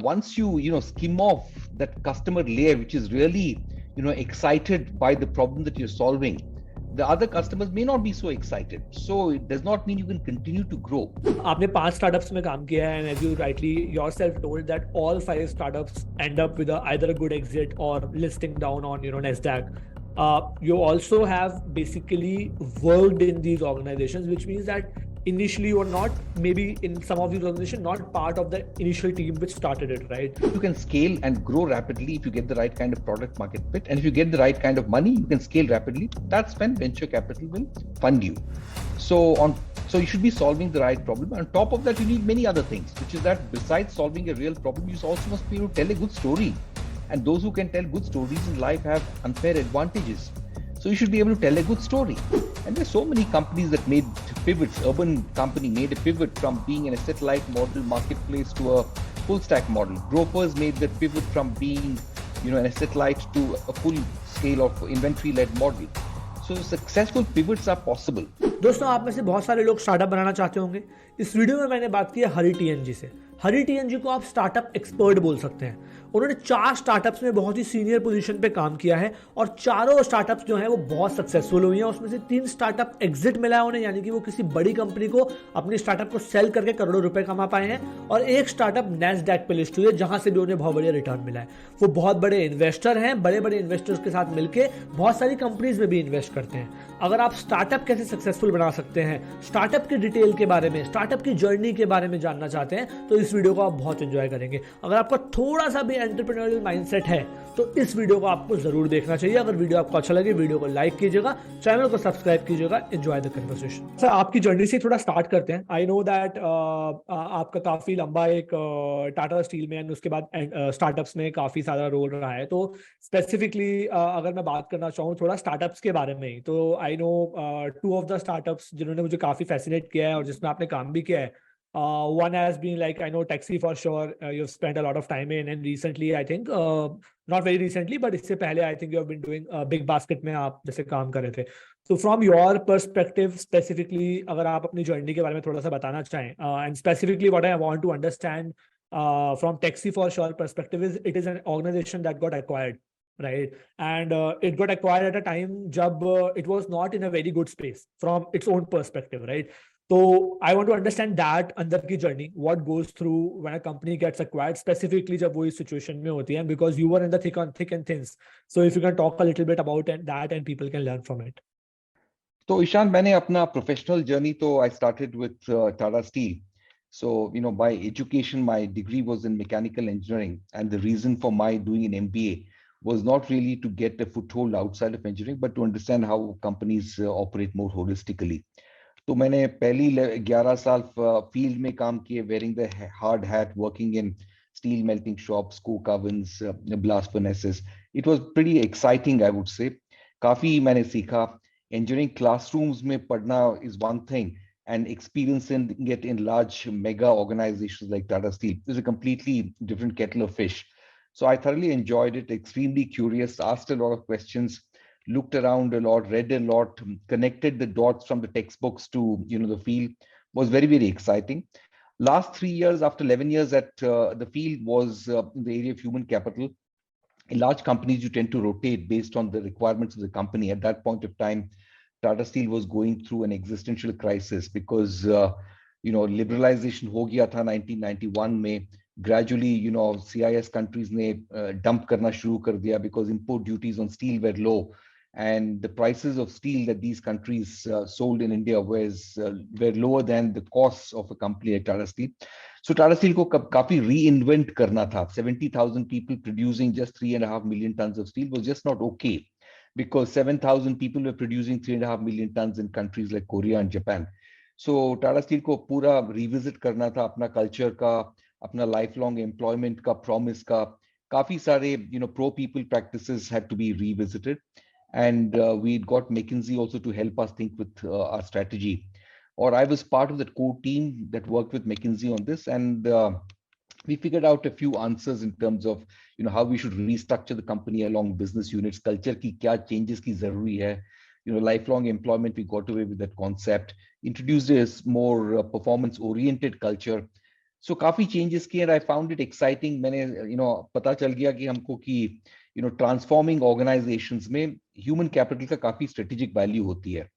Once you skim off that customer layer, which is really excited by the problem that you're solving, the other customers may not be so excited. So it does not mean you can continue to grow. आपने 5 startups में काम किया है, and as you rightly yourself told that all 5 startups end up with either a good exit or listing down on Nasdaq. You also have basically worked in these organizations, which means that initially you are not, maybe in some of these organizations, not part of the initial team which started it, right? You can scale and grow rapidly if you get the right kind of product market fit, and if you get the right kind of money, you can scale rapidly. That's when venture capital will fund you. So you should be solving the right problem. On top of that, you need many other things, which is that besides solving a real problem, you also must be able to tell a good story. And those who can tell good stories in life have unfair advantages. So you should be able to tell a good story. And there's so many companies that made pivots. Urban Company made a pivot from being an asset-light model marketplace to a full-stack model. Grofers made the pivot from being, an asset-light to a full scale of inventory-led model. So successful pivots are possible. दोस्तों, आप में से बहुत सारे लोग startup बनाना चाहते होंगे। इस वीडियो में मैंने बात की है हरी टीएनजी से। हरी टीएनजी को आप स्टार्टअप एक्सपर्ट बोल सकते हैं। उन्होंने 4 स्टार्टअप्स में बहुत ही सीनियर पोजीशन पे काम किया है और चारों स्टार्टअप्स जो हैं वो बहुत सक्सेसफुल हुई हैं। उसमें से 3 स्टार्टअप एग्जिट मिला है उन्हें, यानी कि वो किसी बड़ी कंपनी को अपनी स्टार्टअप को सेल करके करोड़ों रुपए कमा पाए हैं, और एक स्टार्टअप नैस्डैक पे लिस्ट हुई है जहां से भी उन्हें बहुत बढ़िया रिटर्न मिला है। वो बहुत बड़े इन्वेस्टर हैं, बड़े बड़े इन्वेस्टर्स के साथ मिलकर बहुत सारी कंपनीज में भी इन्वेस्ट करते हैं। अगर आप स्टार्टअप कैसे सक्सेसफुल बना सकते हैं, स्टार्टअप की डिटेल के बारे में, स्टार्टअप की जर्नी के बारे में जानना चाहते हैं, तो इस वीडियो को आप बहुत एंजॉय करेंगे। अगर आपका थोड़ा सा भी एंटरप्रेन्योरियल माइंडसेट है तो इस वीडियो को आपको जरूर देखना चाहिए। अगर वीडियो आपको अच्छा लगे, वीडियो को लाइक कीजिएगा, चैनल को सब्सक्राइब कीजिएगा। Enjoy the conversation. सर, आपकी जर्नी से थोड़ा स्टार्ट करते हैं। आई नो दैट आपका काफी लंबा एक टाटा स्टील में, उसके बाद स्टार्टअप्स में काफी सारा रोल रहा है। तो स्पेसिफिकली अगर मैं बात करना चाहूँ थोड़ा स्टार्टअप्स के बारे में ही, तो I know 2 of the startups जिन्होंने मुझे काफी फैसिनेट किया है और जिसमें आपने काम भी किया है। One has been like, I know Taxi for sure, you've spent a lot of time in, and recently I think not very recently but इससे पहले I think you have been doing Big Basket में आप जैसे काम कर रहे थे। So from your perspective specifically, अगर आप अपनी जर्नी के बारे में थोड़ा सा बताना चाहें, and specifically what I want to understand from Taxi for sure perspective is it is an organization that got acquired, right? And it got acquired at a time जब it was not in a very good space from its own perspective, right? So I want to understand that अंदर की journey, what goes through when a company gets acquired, specifically जब वो इस situation में होती है, because you were in the thick and thins. So if you can talk a little bit about that and people can learn from it. So Ishan, मैंने अपना professional journey तो I started with Tata Steel. So by education my degree was in mechanical engineering, and the reason for my doing an MBA was not really to get a foothold outside of engineering but to understand how companies operate more holistically. तो मैंने पहली 11 साल field में काम किए, wearing the hard hat, working in steel melting shops, Coke ओवन्स, blast furnaces. It was pretty exciting, I would say. काफी मैंने सीखा. इंजीनियरिंग क्लासरूम्स में पढ़ना is one thing, and experiencing it in large mega organizations like Tata Steel is a completely different kettle of fish. So I thoroughly enjoyed it, extremely curious, asked a lot of questions, looked around a lot, read a lot, connected the dots from the textbooks to the field. Was very, very exciting. Last 3 years, after 11 years at the field, was in the area of human capital. In large companies, you tend to rotate based on the requirements of the company. At that point of time, Tata Steel was going through an existential crisis because liberalization हो गया था 1991 में. Gradually, CIS countries ने dump करना शुरू कर दिया because import duties on steel were low, and the prices of steel that these countries sold in India were lower than the costs of a company like Tata Steel. So Tata Steel को काफी reinvent करना था. 70,000 people producing just 3.5 million tons of steel was just not okay, because 7,000 people were producing 3.5 million tons in countries like Korea and Japan. So Tata Steel को पूरा revisit करना था, अपना culture का, अपना lifelong employment का, promise का. काफी सारे pro people practices had to be revisited, and we got McKinsey also to help us think with our strategy. Or I was part of that core team that worked with McKinsey on this, and we figured out a few answers in terms of how we should restructure the company along business units, culture की क्या changes की जरूरी है, lifelong employment. We got away with that concept, introduced a more performance oriented culture. So काफी changes किए and I found it exciting. मैंने पता चल गया कि हमको कि transforming organizations में human capital का काफी strategic value होती है.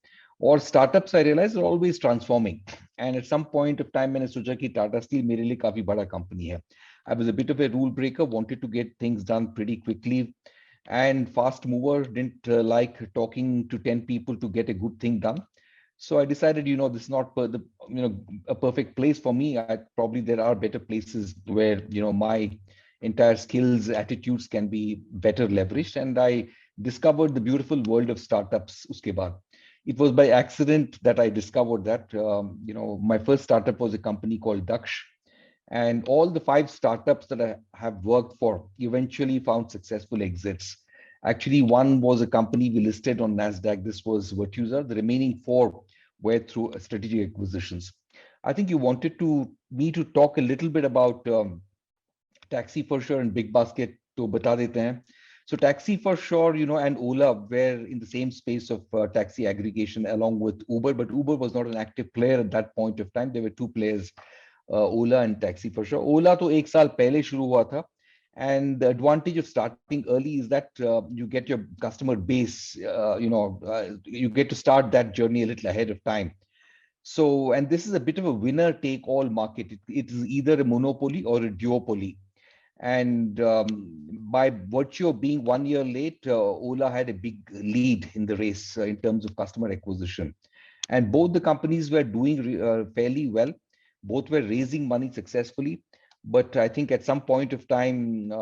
और startups I realized are always transforming. And at some point of time मैंने सोचा कि Tata Steel मेरे लिए काफी बड़ा company है. I was a bit of a rule breaker, wanted to get things done pretty quickly, and fast mover, didn't like talking to 10 people to get a good thing done. So I decided, this is not a perfect place for me. Probably there are better places where, my entire skills, attitudes can be better leveraged. And I discovered the beautiful world of startups uske baad. It was by accident that I discovered that. My first startup was a company called Daksh. And all the 5 startups that I have worked for eventually found successful exits. Actually, one was a company we listed on NASDAQ. This was Virtusa. The remaining 4 were through strategic acquisitions. I think you wanted me to talk a little bit about Taxi for Sure and Big Basket. To bata dete hain. So Taxi for Sure, and Ola were in the same space of taxi aggregation along with Uber, but Uber was not an active player at that point of time. There were 2 players, Ola and Taxi for Sure. Ola to ek saal pehle shuru hua tha. And the advantage of starting early is that you get your customer base, you get to start that journey a little ahead of time. So, and this is a bit of a winner take all market. It is either a monopoly or a duopoly. And by virtue of being 1 year late, Ola had a big lead in the race in terms of customer acquisition. And both the companies were doing fairly well. Both were raising money successfully. But I think at some point of time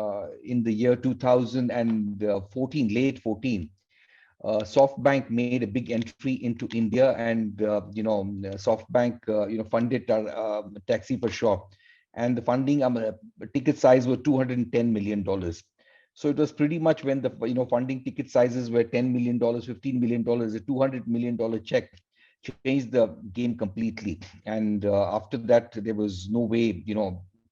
in the year 2014, late 14, SoftBank made a big entry into India, and SoftBank funded Taxi for Sure, and the funding ticket size was $210 million. So it was pretty much when the funding ticket sizes were $10 million, $15 million, a $200 million check changed the game completely. And after that, there was no way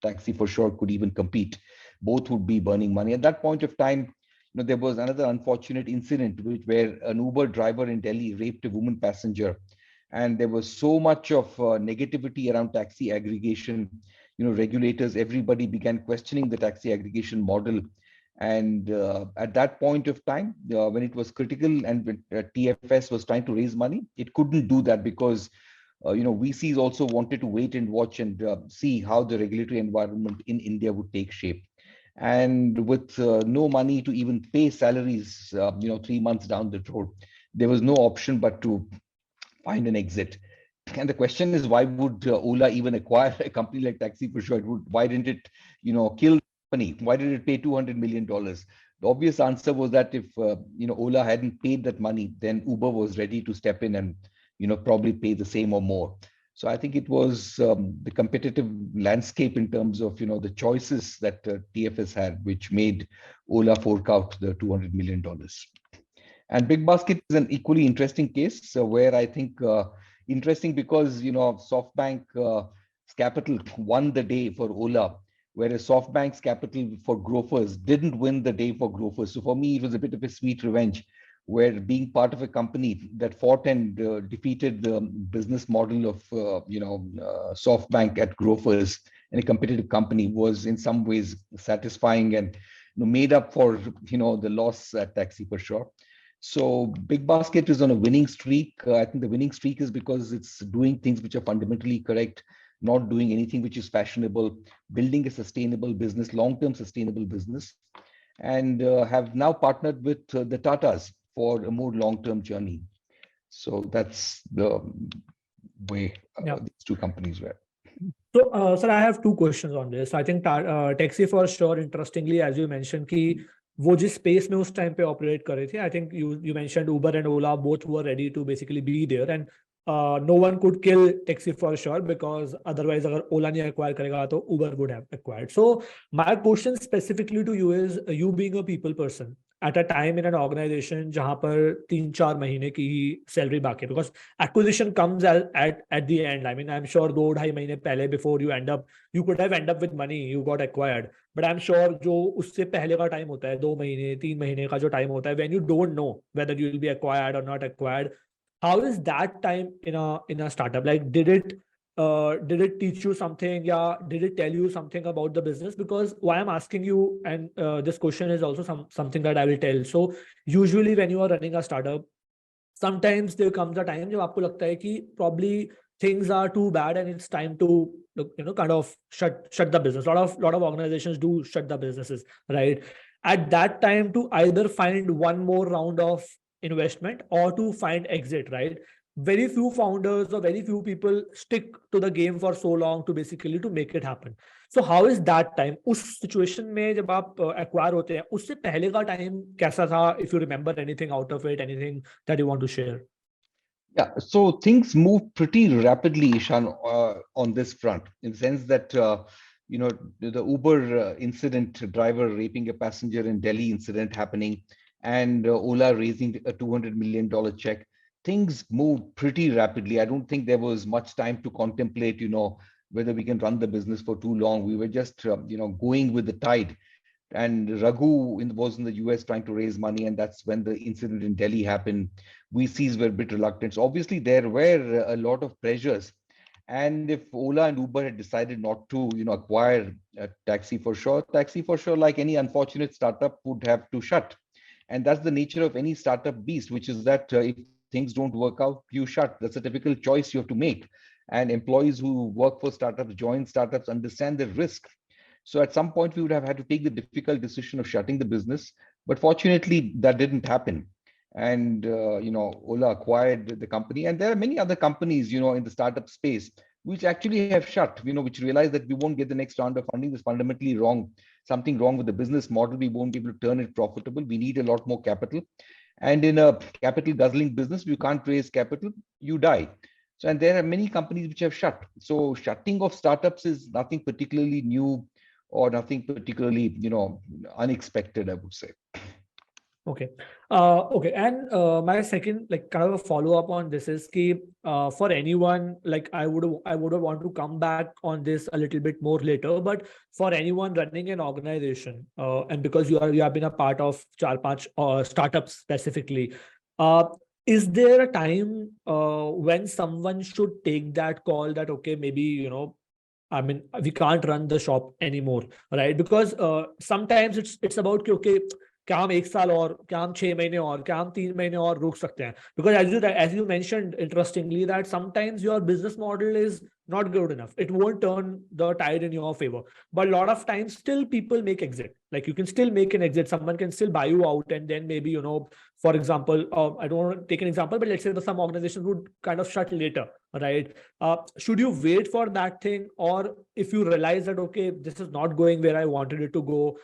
Taxi for Sure could even compete. Both would be burning money. At that point of time, there was another unfortunate incident where an Uber driver in Delhi raped a woman passenger. And there was so much of negativity around taxi aggregation. Regulators, everybody began questioning the taxi aggregation model. And at that point of time, when it was critical and when TFS was trying to raise money, it couldn't do that because VCs also wanted to wait and watch and see how the regulatory environment in India would take shape. And with no money to even pay salaries, 3 months down the road, there was no option but to find an exit. And the question is, why would Ola even acquire a company like Taxi for Sure? Why didn't it, kill the company? Why did it pay $200 million? The obvious answer was that if Ola hadn't paid that money, then Uber was ready to step in and probably pay the same or more. So I think it was the competitive landscape in terms of the choices that TFS had, which made Ola fork out the $200 million. And Big Basket is an equally interesting case where I think interesting because SoftBank's capital won the day for Ola, whereas SoftBank's capital for Grofers didn't win the day for Grofers. So for me, it was a bit of a sweet revenge, where being part of a company that fought and defeated the business model of SoftBank at Grofers and a competitive company was in some ways satisfying and made up for the loss at Taxi for Sure. So Big Basket is on a winning streak. I think the winning streak is because it's doing things which are fundamentally correct, not doing anything which is fashionable, building a sustainable business, long-term sustainable business, and have now partnered with the Tatas for a more long-term journey. So that's the way these 2 companies were. So, sir, I have 2 questions on this. I think Taxi for Sure, interestingly, as you mentioned, कि वो जिस space में उस time पे operate कर रहे थे, I think you mentioned Uber and Ola both were ready to basically be there and no one could kill taxi for sure because otherwise अगर ओला नहीं एक्वायर करेगा तो Uber would have acquired. So my question specifically to you is, you being a people person at a time in an organization जहां पर 3-4 महीने की ही salary बाकी है, because acquisition comes at the end. I mean, I'm sure 2-2.5 महीने पहले before you could have end up with money, you got acquired, but I'm sure जो उससे पहले का टाइम होता है 2 महीने 3 महीने का जो टाइम होता है, when you don't know whether you will be acquired or not acquired, how is that time in a startup? Like, did it did it teach you something? Yeah, did it tell you something about the business? Because why I'm asking you, and this question is also something that I will tell. So usually when you are running a startup, sometimes there comes a time जब आपको लगता है कि probably things are too bad and it's time to kind of shut the business. Lot of organizations do shut the businesses, right? At that time, to either find one more round of investment or to find exit, right? Very few founders or very few people stick to the game for so long to basically to make it happen. So how is that time? उस situation में जब आप acquire होते हैं, उससे पहले का time कैसा था? If you remember anything out of it, anything that you want to share? Yeah, so things move pretty rapidly, Ishan, on this front, in the sense that the Uber incident, driver raping a passenger in Delhi incident happening, and Ola raising a $200 million check. Things moved pretty rapidly. I don't think there was much time to contemplate, whether we can run the business for too long. We were just, going with the tide. And Raghu was in the US trying to raise money, and that's when the incident in Delhi happened. VCs were a bit reluctant. So obviously, there were a lot of pressures. And if Ola and Uber had decided not to, acquire Taxi for Sure, like any unfortunate startup, would have to shut. And that's the nature of any startup beast, which is that if things don't work out, you shut. That's a typical choice you have to make. And employees who work for startups, join startups, understand the risk. So at some point, we would have had to take the difficult decision of shutting the business. But fortunately, that didn't happen. And, Ola acquired the company. And there are many other companies, in the startup space, which actually have shut, which realize that we won't get the next round of funding. Is fundamentally wrong. Something wrong with the business model. We won't be able to turn it profitable. We need a lot more capital. And in a capital guzzling business, if you can't raise capital, you die. So, and there are many companies which have shut. So shutting of startups is nothing particularly new or nothing particularly, unexpected, I would say. Okay. Okay. And my second, like, kind of a follow up on this is ki, for anyone, like, I would want to come back on this a little bit more later, but for anyone running an organization, and because you have been a part of 4-5 startups specifically, is there a time when someone should take that call that, okay, maybe, I mean, we can't run the shop anymore, right? Because sometimes it's about okay, क्या हम 1 साल और क्या हम 6 महीने और क्या हम 3 महीने और रुक सकते हैं? Because as you mentioned interestingly that sometimes your business model is not good enough. It won't turn the tide in your favor. But a lot of times still people make exit. Like you can still make an exit. Someone can still buy you out, and then maybe, for example, I don't want to take an example, but let's say that some organizations would kind of shut later, right? Should you wait for that thing, or if you realize that okay, this is not going where I wanted it to go,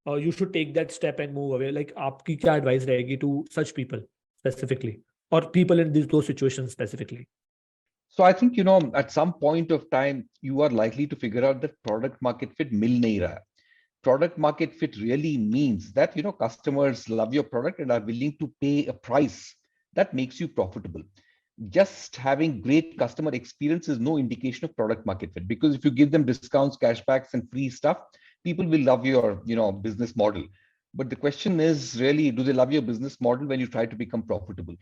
you should take that step and move away? Like आपकी क्या advice रहेगी to such people specifically, or people in those situations specifically? So I think, at some point of time, you are likely to figure out that product market fit mil nahi raha. Product market fit really means that, customers love your product and are willing to pay a price that makes you profitable. Just having great customer experience is no indication of product market fit, because if you give them discounts, cashbacks, and free stuff, people will love your, business model. But the question is really, do they love your business model when you try to become profitable?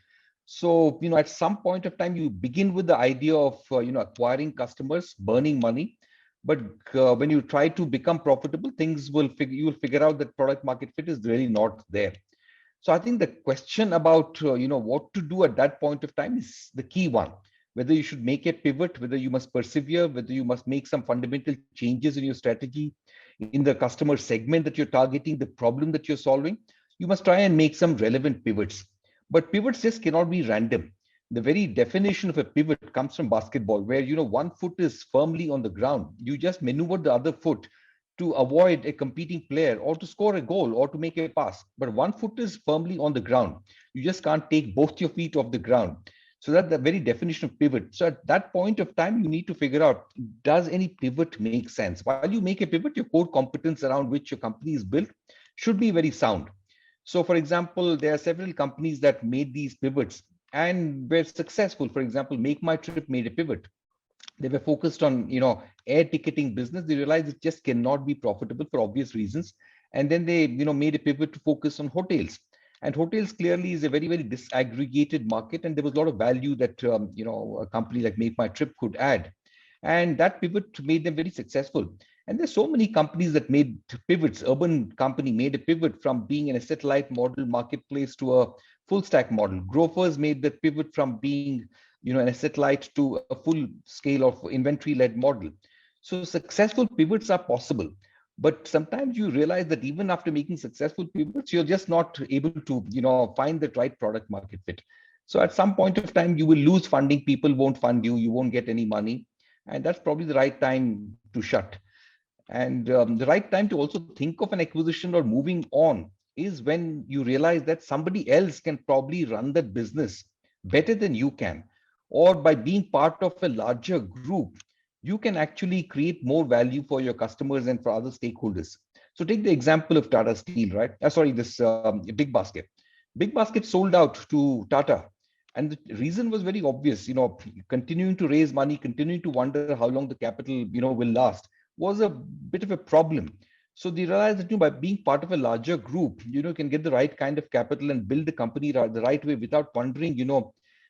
So, at some point of time, you begin with the idea of, acquiring customers, burning money. But when you try to become profitable, you will figure out that product market fit is really not there. So I think the question about, what to do at that point of time is the key one. Whether you should make a pivot, whether you must persevere, whether you must make some fundamental changes in your strategy, in the customer segment that you're targeting, the problem that you're solving, you must try and make some relevant pivots. But pivots just cannot be random. The very definition of a pivot comes from basketball, where, one foot is firmly on the ground. You just maneuver the other foot to avoid a competing player or to score a goal or to make a pass. But one foot is firmly on the ground. You just can't take both your feet off the ground. So that's the very definition of pivot. So at that point of time, you need to figure out, does any pivot make sense? While you make a pivot, your core competence around which your company is built should be very sound. So for example, there are several companies that made these pivots and were successful. For example, Make My Trip made a pivot. They were focused on, air ticketing business. They realized it just cannot be profitable for obvious reasons. And then they, made a pivot to focus on hotels. And hotels clearly is a very, very disaggregated market. And there was a lot of value that, a company like Make My Trip could add. And that pivot made them very successful. And there's so many companies that made pivots. Urban company made a pivot from being an asset-light model marketplace to a full stack model. Grofers made the pivot from being, an asset-light to a full scale of inventory-led model. So successful pivots are possible. But sometimes you realize that even after making successful pivots, you're just not able to, find the right product market fit. So at some point of time, you will lose funding. People won't fund you. You won't get any money. And that's probably the right time to shut. And the right time to also think of an acquisition or moving on is when you realize that somebody else can probably run that business better than you can. Or by being part of a larger group, you can actually create more value for your customers and for other stakeholders. So take the example of Tata Steel, right? Sorry, this Big Basket. Big Basket sold out to Tata. And the reason was very obvious, continuing to raise money, continuing to wonder how long the capital, will last was a bit of a problem. So they realized that by being part of a larger group, can get the right kind of capital and build the company the right way without wondering,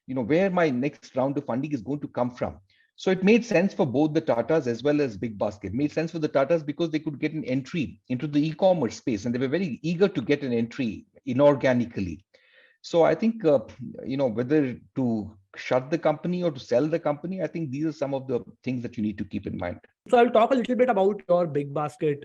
where my next round of funding is going to come from. So it made sense for both the Tatas as well as Big Basket. It made sense for the Tatas because they could get an entry into the e-commerce space, and they were very eager to get an entry inorganically. So I think, whether to shut the company or to sell the company, I think these are some of the things that you need to keep in mind. So I'll talk a little bit about your Big Basket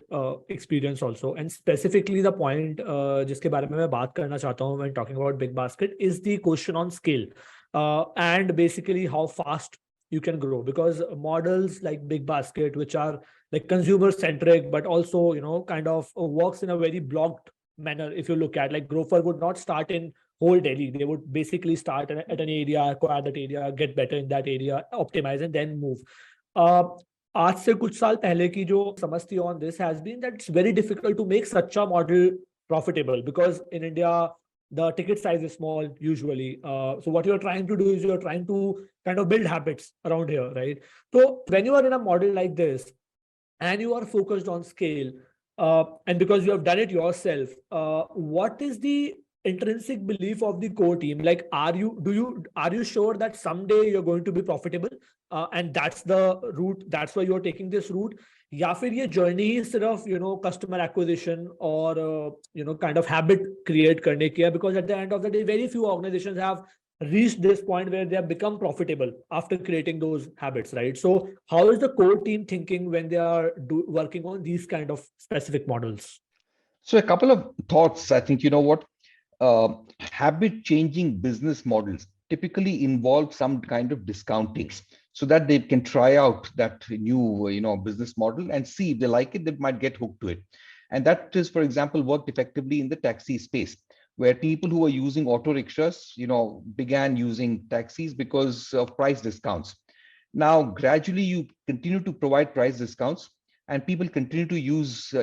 experience also, and specifically the point जिसके बारे में मैं बात करना चाहता हूँ when talking about Big Basket is the question on scale and basically how fast you can grow, because models like Big Basket, which are like consumer centric but also kind of works in a very blocked manner. If you look at, like, Grofer would not start in whole Delhi. They would basically start at an area, acquire that area, get better in that area, optimize, and then move. आज से कुछ साल पहले की जो समझ थी on this has been that it's very difficult to make such a model profitable, because in India the ticket size is small usually. So what you're trying to do is you're trying to kind of build habits around here, right? So when you are in a model like this and you are focused on scale, and because you have done it yourself, what is the intrinsic belief of the core team? Like, are you sure that someday you're going to be profitable, and that's the route, that's why you're taking this route? या फिर ये journey ही सिर्फ customer acquisition or kind of habit create करने की है? Because at the end of the day, very few organizations have reached this point where they have become profitable after creating those habits, right? So how is the core team thinking when they are working on these kind of specific models? So a couple of thoughts. I think, habit changing business models typically involve some kind of discounting so that they can try out that new business model and see if they like it. They might get hooked to it. And that is, for example, worked effectively in the taxi space, where people who were using auto rickshaws began using taxis because of price discounts. Now gradually you continue to provide price discounts and people continue to use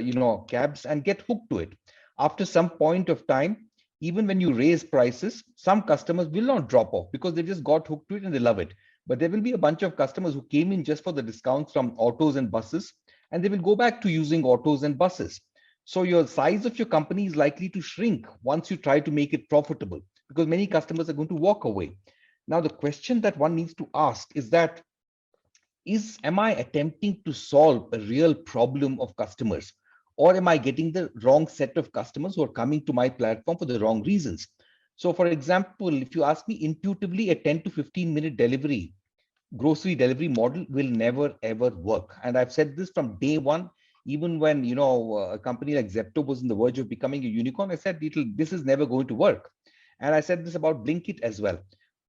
cabs and get hooked to it. After some point of time, even when you raise prices, some customers will not drop off because they just got hooked to it and they love it. But there will be a bunch of customers who came in just for the discounts from autos and buses, and they will go back to using autos and buses. So your size of your company is likely to shrink once you try to make it profitable, because many customers are going to walk away. Now, the question that one needs to ask is that, am I attempting to solve a real problem of customers? Or am I getting the wrong set of customers who are coming to my platform for the wrong reasons? So for example, if you ask me intuitively, a 10 to 15 minute grocery delivery model will never, ever work. And I've said this from day one, even when, a company like Zepto was on the verge of becoming a unicorn, I said, this is never going to work. And I said this about Blinkit as well.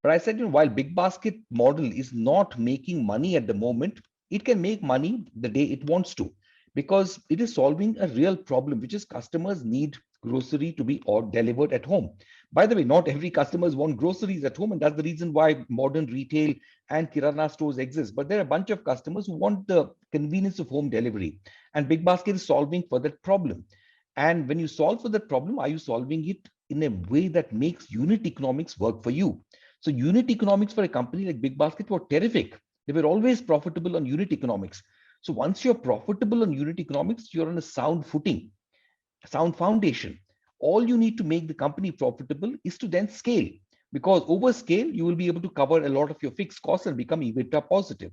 But I said, while Big Basket model is not making money at the moment, it can make money the day it wants to, because it is solving a real problem, which is customers need grocery to be delivered at home. By the way, not every customers want groceries at home, and that's the reason why modern retail and kirana stores exist. But there are a bunch of customers who want the convenience of home delivery, and Big Basket is solving for that problem. And when you solve for that problem, are you solving it in a way that makes unit economics work for you? So unit economics for a company like Big Basket were terrific. They were always profitable on unit economics. So once you're profitable on unit economics, you're on a sound footing, a sound foundation. All you need to make the company profitable is to then scale, because over scale, you will be able to cover a lot of your fixed costs and become EBITDA positive.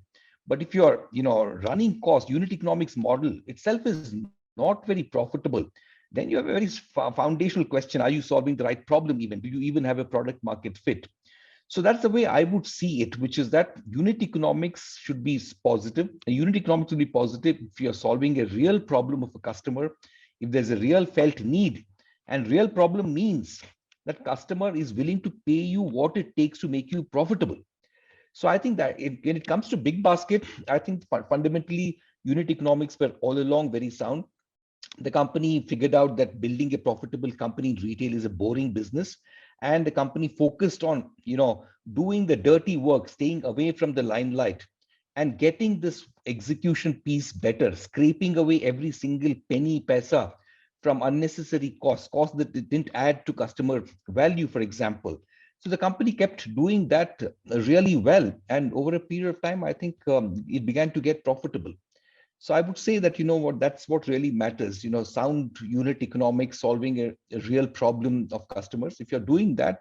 But if you're, running cost, unit economics model itself is not very profitable, then you have a very foundational question. Are you solving the right problem even? Do you even have a product market fit? So that's the way I would see it, which is that unit economics should be positive. Unit economics will be positive if you're solving a real problem of a customer, if there's a real felt need. And real problem means that customer is willing to pay you what it takes to make you profitable. So I think that when it comes to Big Basket, I think fundamentally unit economics were all along very sound. The company figured out that building a profitable company in retail is a boring business, and the company focused on doing the dirty work, staying away from the limelight, and getting this execution piece better, scraping away every single penny paisa from unnecessary costs that didn't add to customer value, for example. So the company kept doing that really well, and over a period of time I think it began to get profitable. So I would say that, that's what really matters, sound unit economics, solving a real problem of customers. If you're doing that,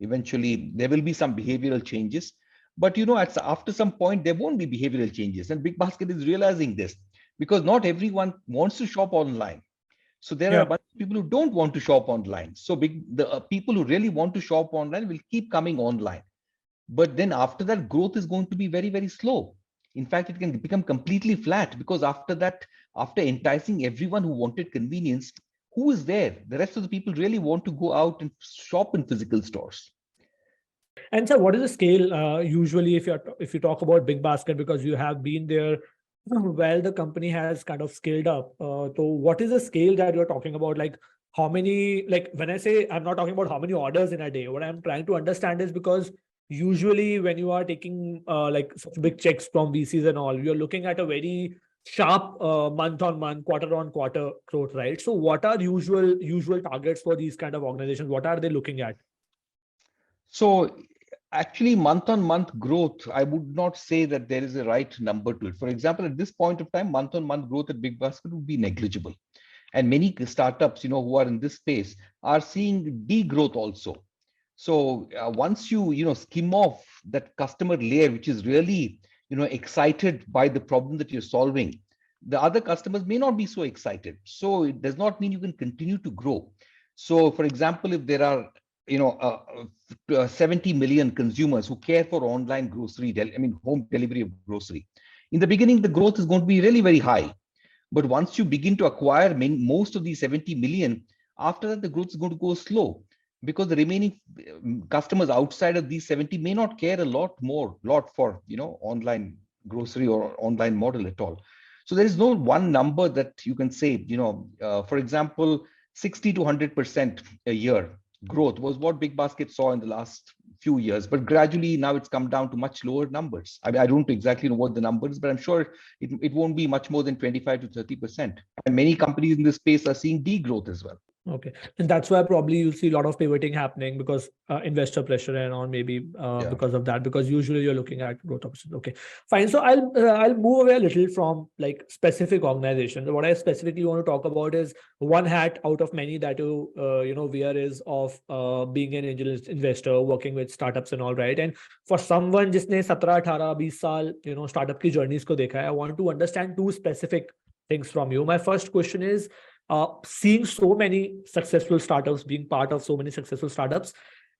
eventually there will be some behavioral changes. But, after some point, there won't be behavioral changes. And Big Basket is realizing this because not everyone wants to shop online. So there are a bunch of people who don't want to shop online. So the people who really want to shop online will keep coming online. But then after that, growth is going to be very, very slow. In fact, it can become completely flat because after that, after enticing everyone who wanted convenience, who is there? The rest of the people really want to go out and shop in physical stores. And so, what is the scale usually if you talk about Big Basket, because you have been there? Well, the company has kind of scaled up. So, what is the scale that you're talking about? Like, how many? Like, when I say I'm not talking about how many orders in a day. What I'm trying to understand is because usually when you are taking like such big checks from VCs and all, you're looking at a very sharp month on month, quarter on quarter growth, right? So, what are usual targets for these kind of organizations? What are they looking at? So actually, month on month growth, I would not say that there is a right number to it. For example, at this point of time, month on month growth at Big Basket would be negligible. And many startups, who are in this space are seeing degrowth also. So once you skim off that customer layer, which is really excited by the problem that you're solving, the other customers may not be so excited. So it does not mean you can continue to grow. So for example, if there are 70 million consumers who care for online grocery, home delivery of grocery, in the beginning the growth is going to be really very high. But once you begin to acquire most of these 70 million, after that, the growth is going to go slow because the remaining customers outside of these 70 may not care a lot for, online grocery or online model at all. So there is no one number that you can say, for example, 60 to 100% a year growth was what Big Basket saw in the last few years, but gradually now it's come down to much lower numbers. I don't exactly know what the numbers, but I'm sure it won't be much more than 25 to 30%. And many companies in this space are seeing degrowth as well. Okay. And that's why probably you'll see a lot of pivoting happening because investor pressure and on maybe because of that, because usually you're looking at growth opportunities. Okay, fine. So I'll move away a little from like specific organizations. What I specifically want to talk about is one hat out of many that you wear is of being an angel investor, working with startups and all, right? And for someone जिसने 17, 18, 20 साल startup की journeys को देखा है, I want to understand two specific things from you. My first question is, seeing so many successful startups, being part of so many successful startups,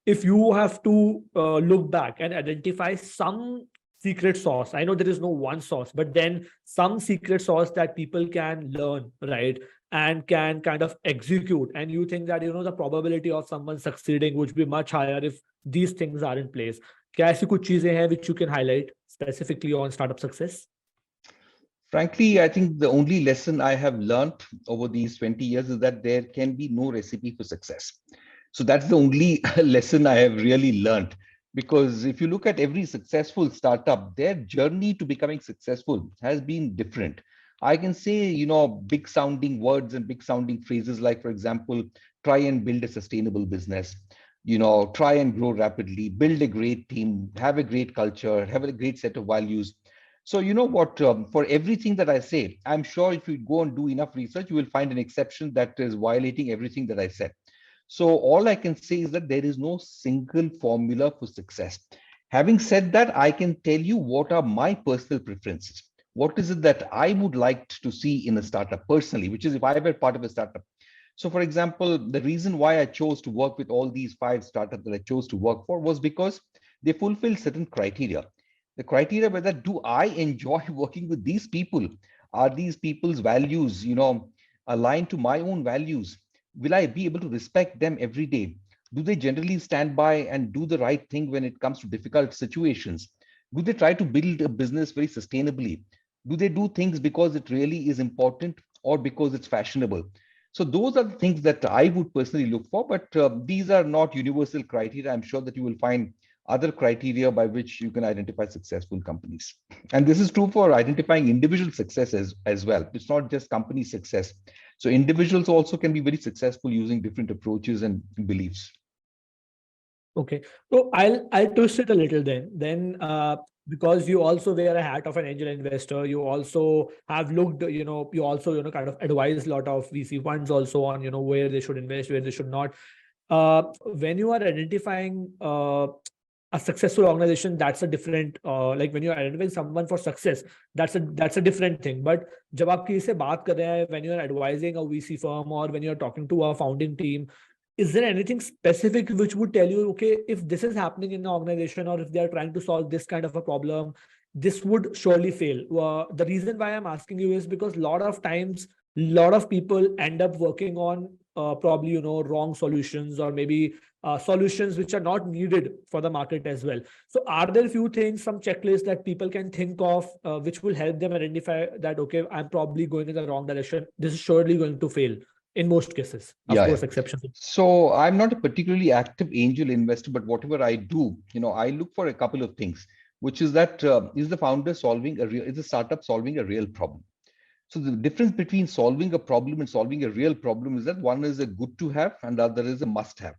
if you have to look back and identify some secret sauce, I know there is no one sauce, but then some secret sauce that people can learn, right? And can kind of execute. And you think that, the probability of someone succeeding would be much higher if these things are in place. क्या ऐसी कुछ चीजें हैं which you can highlight specifically on startup success? Frankly, I think the only lesson I have learned over these 20 years is that there can be no recipe for success. So that's the only lesson I have really learned. Because if you look at every successful startup, their journey to becoming successful has been different. I can say, big sounding words and big sounding phrases like, for example, try and build a sustainable business, try and grow rapidly, build a great team, have a great culture, have a great set of values. So you know what, for everything that I say, I'm sure if you go and do enough research, you will find an exception that is violating everything that I said. So all I can say is that there is no single formula for success. Having said that, I can tell you what are my personal preferences. What is it that I would like to see in a startup personally, which is if I were part of a startup. So, for example, the reason why I chose to work with all these 5 startups that I chose to work for was because they fulfill certain criteria. The criteria whether do I enjoy working with these people? Are these people's values, aligned to my own values? Will I be able to respect them every day? Do they generally stand by and do the right thing when it comes to difficult situations? Do they try to build a business very sustainably? Do they do things because it really is important or because it's fashionable? So those are the things that I would personally look for, but these are not universal criteria. I'm sure that you will find other criteria by which you can identify successful companies. And this is true for identifying individual success as well. It's not just company success. So individuals also can be very successful using different approaches and beliefs. Okay, so I'll twist it a little then because you also wear a hat of an angel investor, you also have looked, you also kind of advise a lot of VC funds also on where they should invest, where they should not. When you are identifying a successful organization, that's a different like when you're identifying someone for success, that's a different thing. But जब आप किसी से बात कर रहे हैं, when you're advising a VC firm or when you're talking to a founding team, is there anything specific which would tell you, okay, if this is happening in the organization or if they are trying to solve this kind of a problem, this would surely fail? The reason why I'm asking you is because a lot of times, a lot of people end up working on probably wrong solutions or maybe solutions which are not needed for the market as well. So are there a few things, some checklists that people can think of which will help them identify that, okay, I'm probably going in the wrong direction, this is surely going to fail? In most cases, of course, exceptions. So I'm not a particularly active angel investor, but whatever I do, I look for a couple of things, which is that is the founder is the startup solving a real problem? So the difference between solving a problem and solving a real problem is that one is a good to have and the other is a must have.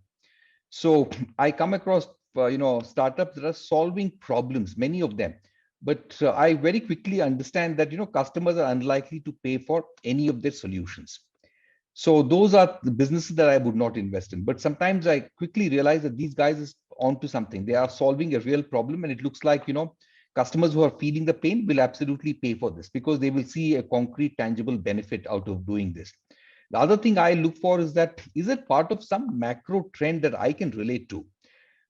So I come across, startups that are solving problems, many of them, but I very quickly understand that, customers are unlikely to pay for any of their solutions. So those are the businesses that I would not invest in. But sometimes I quickly realize that these guys is onto something. They are solving a real problem, and it looks like customers who are feeling the pain will absolutely pay for this because they will see a concrete, tangible benefit out of doing this. The other thing I look for is it part of some macro trend that I can relate to?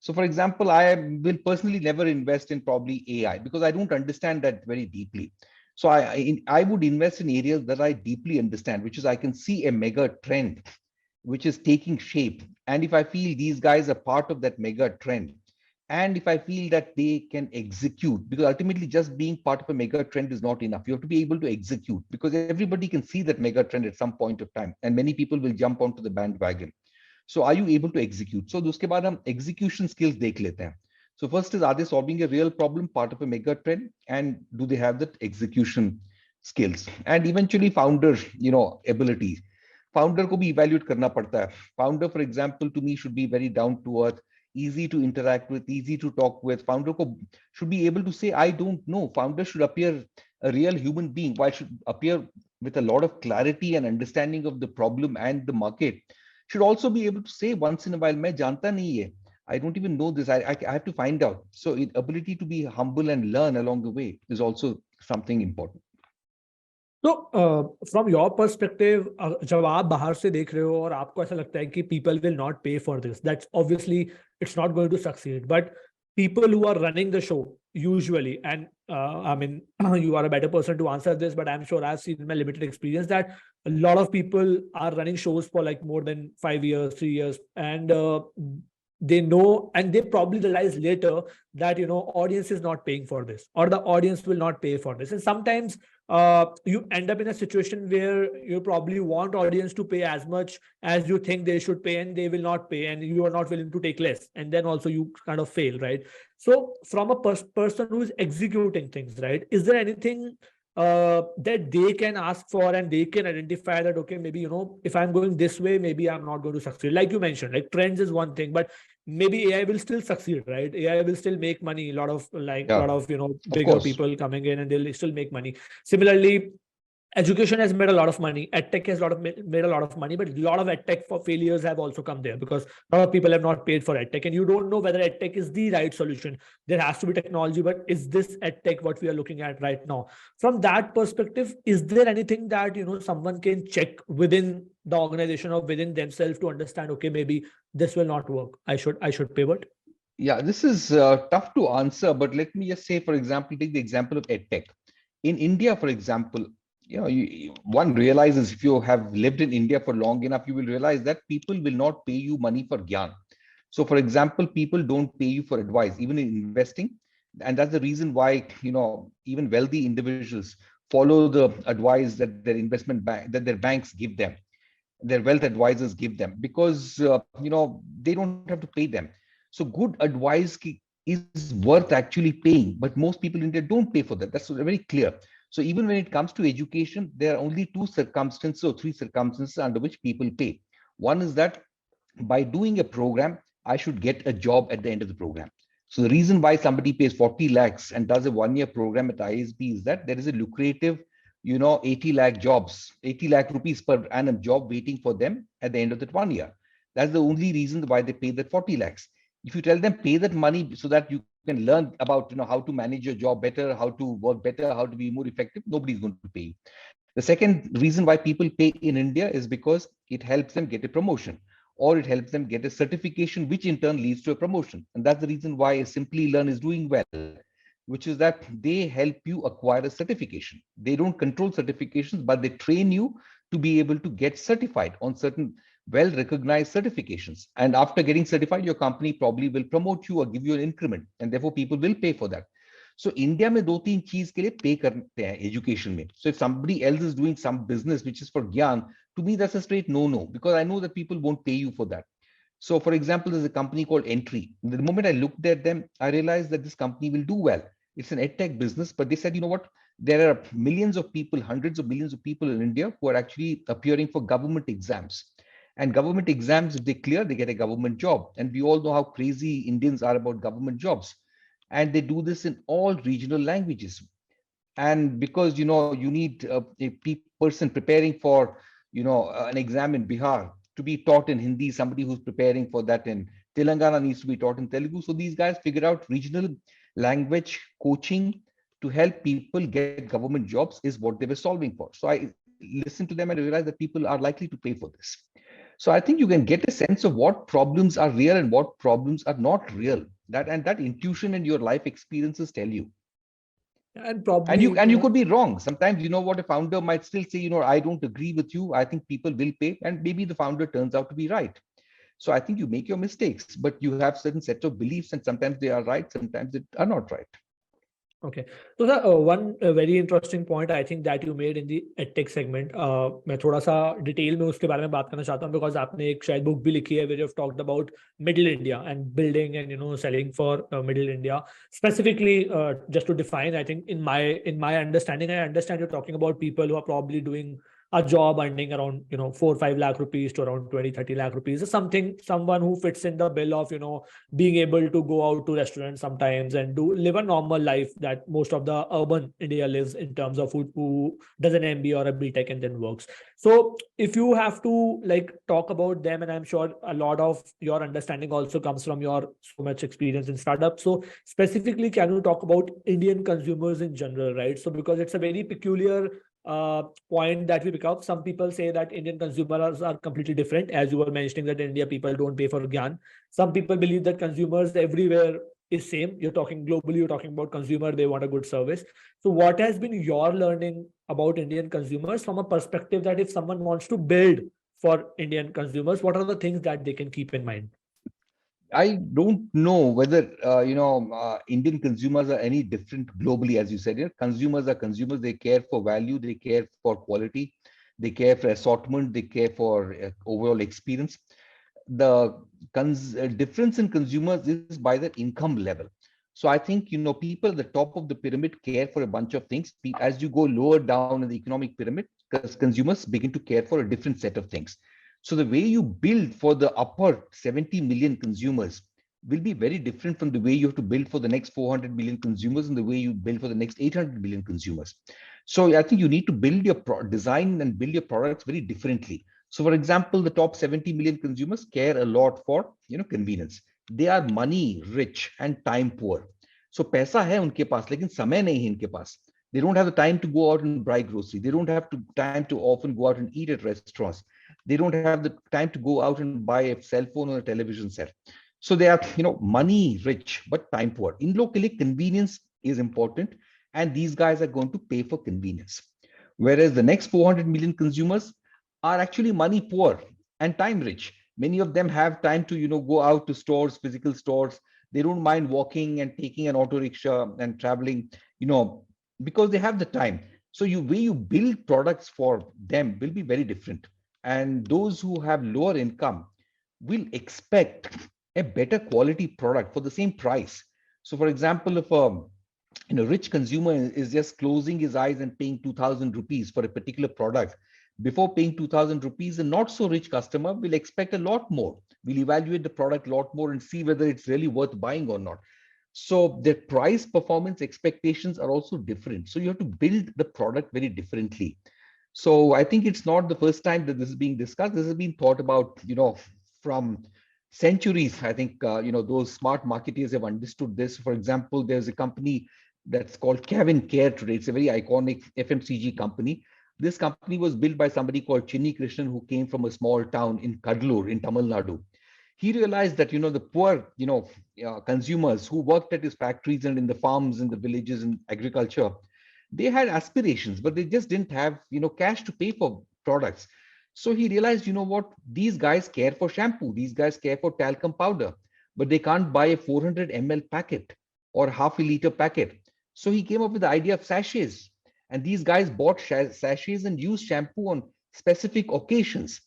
So, for example, I will personally never invest in probably AI because I don't understand that very deeply. So I would invest in areas that I deeply understand, which is I can see a mega trend which is taking shape. And if I feel these guys are part of that mega trend, and if I feel that they can execute, because ultimately just being part of a mega trend is not enough. You have to be able to execute because everybody can see that mega trend at some point of time, and many people will jump onto the bandwagon. So are you able to execute? So उसके बाद हम execution skills देख लेते हैं. So first is, are they solving a real problem, part of a mega trend, and do they have that execution skills? And eventually founder, abilities. Founder को भी evaluate करना पड़ता है. Founder, for example, to me should be very down to earth, easy to interact with, easy to talk with. Founder को should be able to say, I don't know. Founder should appear a real human being. Why should appear with a lot of clarity and understanding of the problem and the market. Should also be able to say once in a while, मैं जानता नहीं है. I don't even know this. I have to find out. So ability to be humble and learn along the way is also something important. So from your perspective, जब आप बाहर से देख रहे हो और आपको ऐसा लगता है कि people will not pay for this, that's obviously it's not going to succeed. But people who are running the show usually, and I mean, you are a better person to answer this, but I'm sure I've seen in my limited experience that a lot of people are running shows for like more than 5 years, 3 years, and they know, and they probably realize later that audience is not paying for this, or the audience will not pay for this. And sometimes you end up in a situation where you probably want audience to pay as much as you think they should pay, and they will not pay, and you are not willing to take less, and then also you kind of fail, right? So from a person who is executing things, right, is there anything that they can ask for and they can identify that, okay, maybe if I'm going this way, maybe I'm not going to succeed? Like you mentioned, like trends is one thing, but maybe AI will still succeed, right? AI will still make money. A lot of bigger people coming in, and they'll still make money. Similarly, education has made a lot of money. EdTech has made a lot of money, but a lot of EdTech for failures have also come there because a lot of people have not paid for EdTech, and you don't know whether EdTech is the right solution. There has to be technology, but is this EdTech what we are looking at right now? From that perspective, is there anything that someone can check within the organization or within themselves to understand? Okay, maybe this will not work. I should pivot. Yeah, this is tough to answer, but let me just say, for example, take the example of EdTech. In India, for example, one realizes if you have lived in India for long enough, you will realize that people will not pay you money for gyan. So, for example, people don't pay you for advice, even in investing, and that's the reason why even wealthy individuals follow the advice that their banks give them, their wealth advisors give them, because they don't have to pay them. So good advice is worth actually paying, but most people in India don't pay for that. That's very clear. So even when it comes to education, there are only two circumstances or three circumstances under which people pay. One is that by doing a program, I should get a job at the end of the program. So the reason why somebody pays 40 lakhs and does a 1-year program at ISB is that there is a lucrative 80 lakh jobs, 80 lakh rupees per annum job waiting for them at the end of that 1 year. That's the only reason why they pay that 40 lakhs. If you tell them pay that money so that you can learn about how to manage your job better, how to work better, how to be more effective, nobody's going to pay you. The second reason why people pay in India is because it helps them get a promotion, or it helps them get a certification, which in turn leads to a promotion. And that's the reason why Simply Learn is doing well, which is that they help you acquire a certification. They don't control certifications, but they train you to be able to get certified on certain well-recognized certifications. And after getting certified, your company probably will promote you or give you an increment, and therefore people will pay for that. So India में दो तीन चीज के लिए पे करते हैं education में. So if somebody else is doing some business which is for gyan, to me that's a straight no, because I know that people won't pay you for that. So for example, there's a company called Entry. The moment I looked at them, I realized that this company will do well. It's an edtech business, but they said, you know what? There are millions of people, hundreds of millions of people in India who are actually appearing for government exams. And government exams, if they clear, they get a government job. And we all know how crazy Indians are about government jobs. And they do this in all regional languages. And because you need a person preparing for an exam in Bihar to be taught in Hindi, somebody who's preparing for that in Telangana needs to be taught in Telugu. So these guys figure out regional language coaching to help people get government jobs is what they were solving for. So I listened to them and realized that people are likely to pay for this. So I think you can get a sense of what problems are real and what problems are not real. That intuition and your life experiences tell you. And probably You could be wrong. Sometimes what a founder might still say, I don't agree with you. I think people will pay, and maybe the founder turns out to be right. So I think you make your mistakes, but you have certain sets of beliefs, and sometimes they are right, sometimes they are not right. Okay. So the one very interesting point I think that you made in the edtech segment, मैं थोड़ा सा detail में उसके बारे में बात करना चाहता हूँ because आपने एक शायद बुक भी लिखी है where you've talked about middle India and building and selling for middle India. Specifically, just to define, I think in my understanding, I understand you're talking about people who are probably doing a job earning around 4 or 5 lakh rupees to around 20-30 lakh rupees, or someone who fits in the bill of being able to go out to restaurants sometimes and live a normal life that most of the urban India lives, in terms of who does an MBA or a BTech and then works. So if you have to talk about them, and I'm sure a lot of your understanding also comes from your so much experience in startups, so specifically, can you talk about Indian consumers in general, right? So because it's a very peculiar point that we pick up. Some people say that Indian consumers are completely different, as you were mentioning that in India people don't pay for gyan. Some people believe that consumers everywhere is same. You're talking globally, you're talking about consumer, they want a good service. So what has been your learning about Indian consumers from a perspective that if someone wants to build for Indian consumers, what are the things that they can keep in mind? I don't know whether Indian consumers are any different globally, as you said. Consumers are consumers. They care for value. They care for quality. They care for assortment. They care for overall experience. The difference in consumers is by their income level. So I think people at the top of the pyramid care for a bunch of things. As you go lower down in the economic pyramid, consumers begin to care for a different set of things. So the way you build for the upper 70 million consumers will be very different from the way you have to build for the next 400 million consumers and the way you build for the next 800 million consumers. So I think you need to build your design and build your products very differently. So for example, the top 70 million consumers care a lot for convenience. They are money rich and time poor. So पैसा है उनके पास लेकिन समय नहीं है इनके पास. They don't have the time to go out and buy grocery. They don't have time to often go out and eat at restaurants. They don't have the time to go out and buy a cell phone or a television set. So they are, money rich but time poor. In लोग के लिए convenience is important, and these guys are going to pay for convenience. Whereas the next 400 million consumers are actually money poor and time rich. Many of them have time to, go out to stores, physical stores. They don't mind walking and taking an auto rickshaw and traveling, because they have the time. So way you build products for them will be very different. And those who have lower income will expect a better quality product for the same price. So for example, if a rich consumer is just closing his eyes and paying 2,000 rupees for a particular product, before paying 2,000 rupees, a not so rich customer will expect a lot more. Will evaluate the product a lot more and see whether it's really worth buying or not. So the price performance expectations are also different. So you have to build the product very differently. So I think it's not the first time that this is being discussed. This has been thought about, from centuries. I think, those smart marketeers have understood this. For example, there's a company that's called Kevin Care today. It's a very iconic FMCG company. This company was built by somebody called Chinni Krishnan, who came from a small town in Kadlur in Tamil Nadu. He realized that, the poor, consumers who worked at his factories and in the farms, in the villages, in agriculture, they had aspirations, but they just didn't have, cash to pay for products. So he realized, what, these guys care for shampoo, these guys care for talcum powder, but they can't buy a 400 ml packet or half a liter packet. So he came up with the idea of sachets. And these guys bought sachets and used shampoo on specific occasions.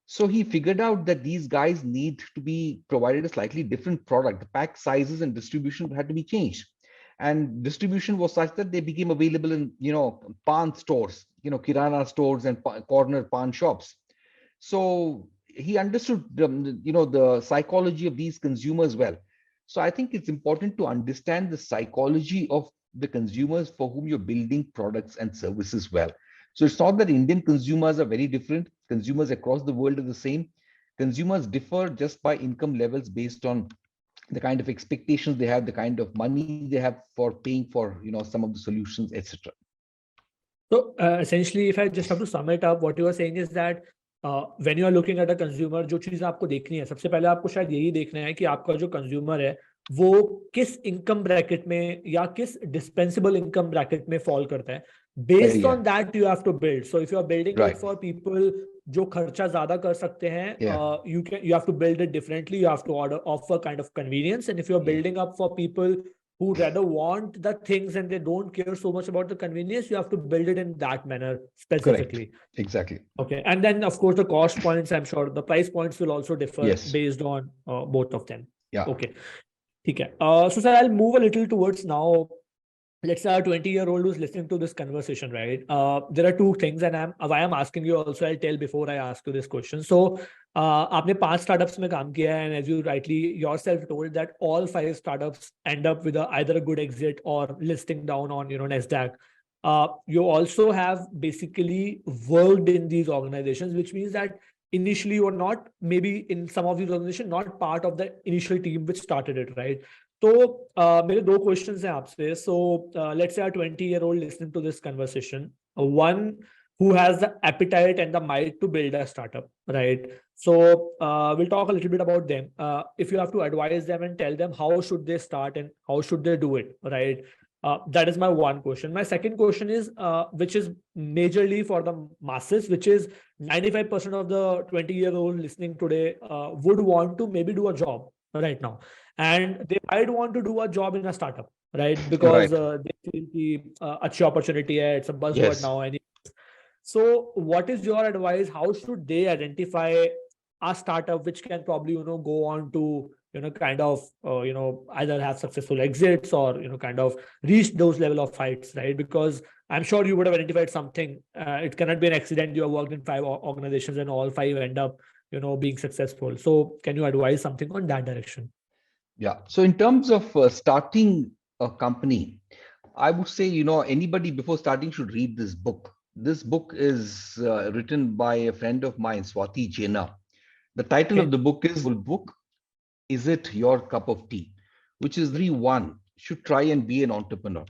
So he figured out that these guys need to be provided a slightly different product. The pack sizes and distribution had to be changed. And distribution was such that they became available in, pan stores, kirana stores and corner pan shops. So he understood, the psychology of these consumers well. So I think it's important to understand the psychology of the consumers for whom you're building products and services well. So it's not that Indian consumers are very different. Consumers across the world are the same. Consumers differ just by income levels based on the kind of expectations they have, the kind of money they have for paying for, some of the solutions, etc. So essentially, if I just have to sum it up, what you are saying is that when you are looking at a consumer, जो चीज आपको देखनी है, सबसे पहले आपको शायद यही देखना है कि आपका जो कंज्यूमर है वो किस इनकम ब्रैकेट में या किस डिस्पेंसिबल इनकम ब्रैकेट में फॉल करता है. Based on that you have to build. So if you are building it for people जो खर्चा ज्यादा कर सकते हैं, you have to build it differently. You have to offer kind of convenience. And if you're building up for people who rather want the things and they don't care so much about the convenience, you have to build it in that manner specifically. Correct. Exactly. Okay. And then of course the cost points, I'm sure the price points will also differ based on both of them. Yeah. Okay. Okay. So sir, I'll move a little towards now. Let's say a 20-year-old who's listening to this conversation, right? There are two things, and why I'm asking you also, I'll tell before I ask you this question. So, आपने 5 startups में काम किया है, and as you rightly yourself told that all 5 startups end up with either a good exit or listing down on, NASDAQ. You also have basically worked in these organizations, which means that initially you're not, maybe in some of these organizations, not part of the initial team which started it, right? तो मेरे 2 questions हैं आपसे. So let's say a 20-year-old listening to this conversation, one who has the appetite and the might to build a startup, right? So we'll talk a little bit about them. If you have to advise them and tell them how should they start and how should they do it, right? That is my one question. My second question is, which is majorly for the masses, which is 95% of the 20-year-old listening today would want to maybe do a job right now. And they might want to do a job in a startup, right? Because they feel the achhi opportunity hai, it's a buzzword now. So what is your advice? How should they identify a startup which can probably, go on to, kind of, either have successful exits or, kind of reach those level of heights, right? Because I'm sure you would have identified something. It cannot be an accident. You have worked in 5 organizations and all 5 end up, being successful. So can you advise something on that direction? Yeah. So in terms of starting a company, I would say, anybody before starting should read this book. This book is written by a friend of mine, Swati Jena. The title Okay. of the book, Is It Your Cup of Tea? Which is everyone should try and be an entrepreneur.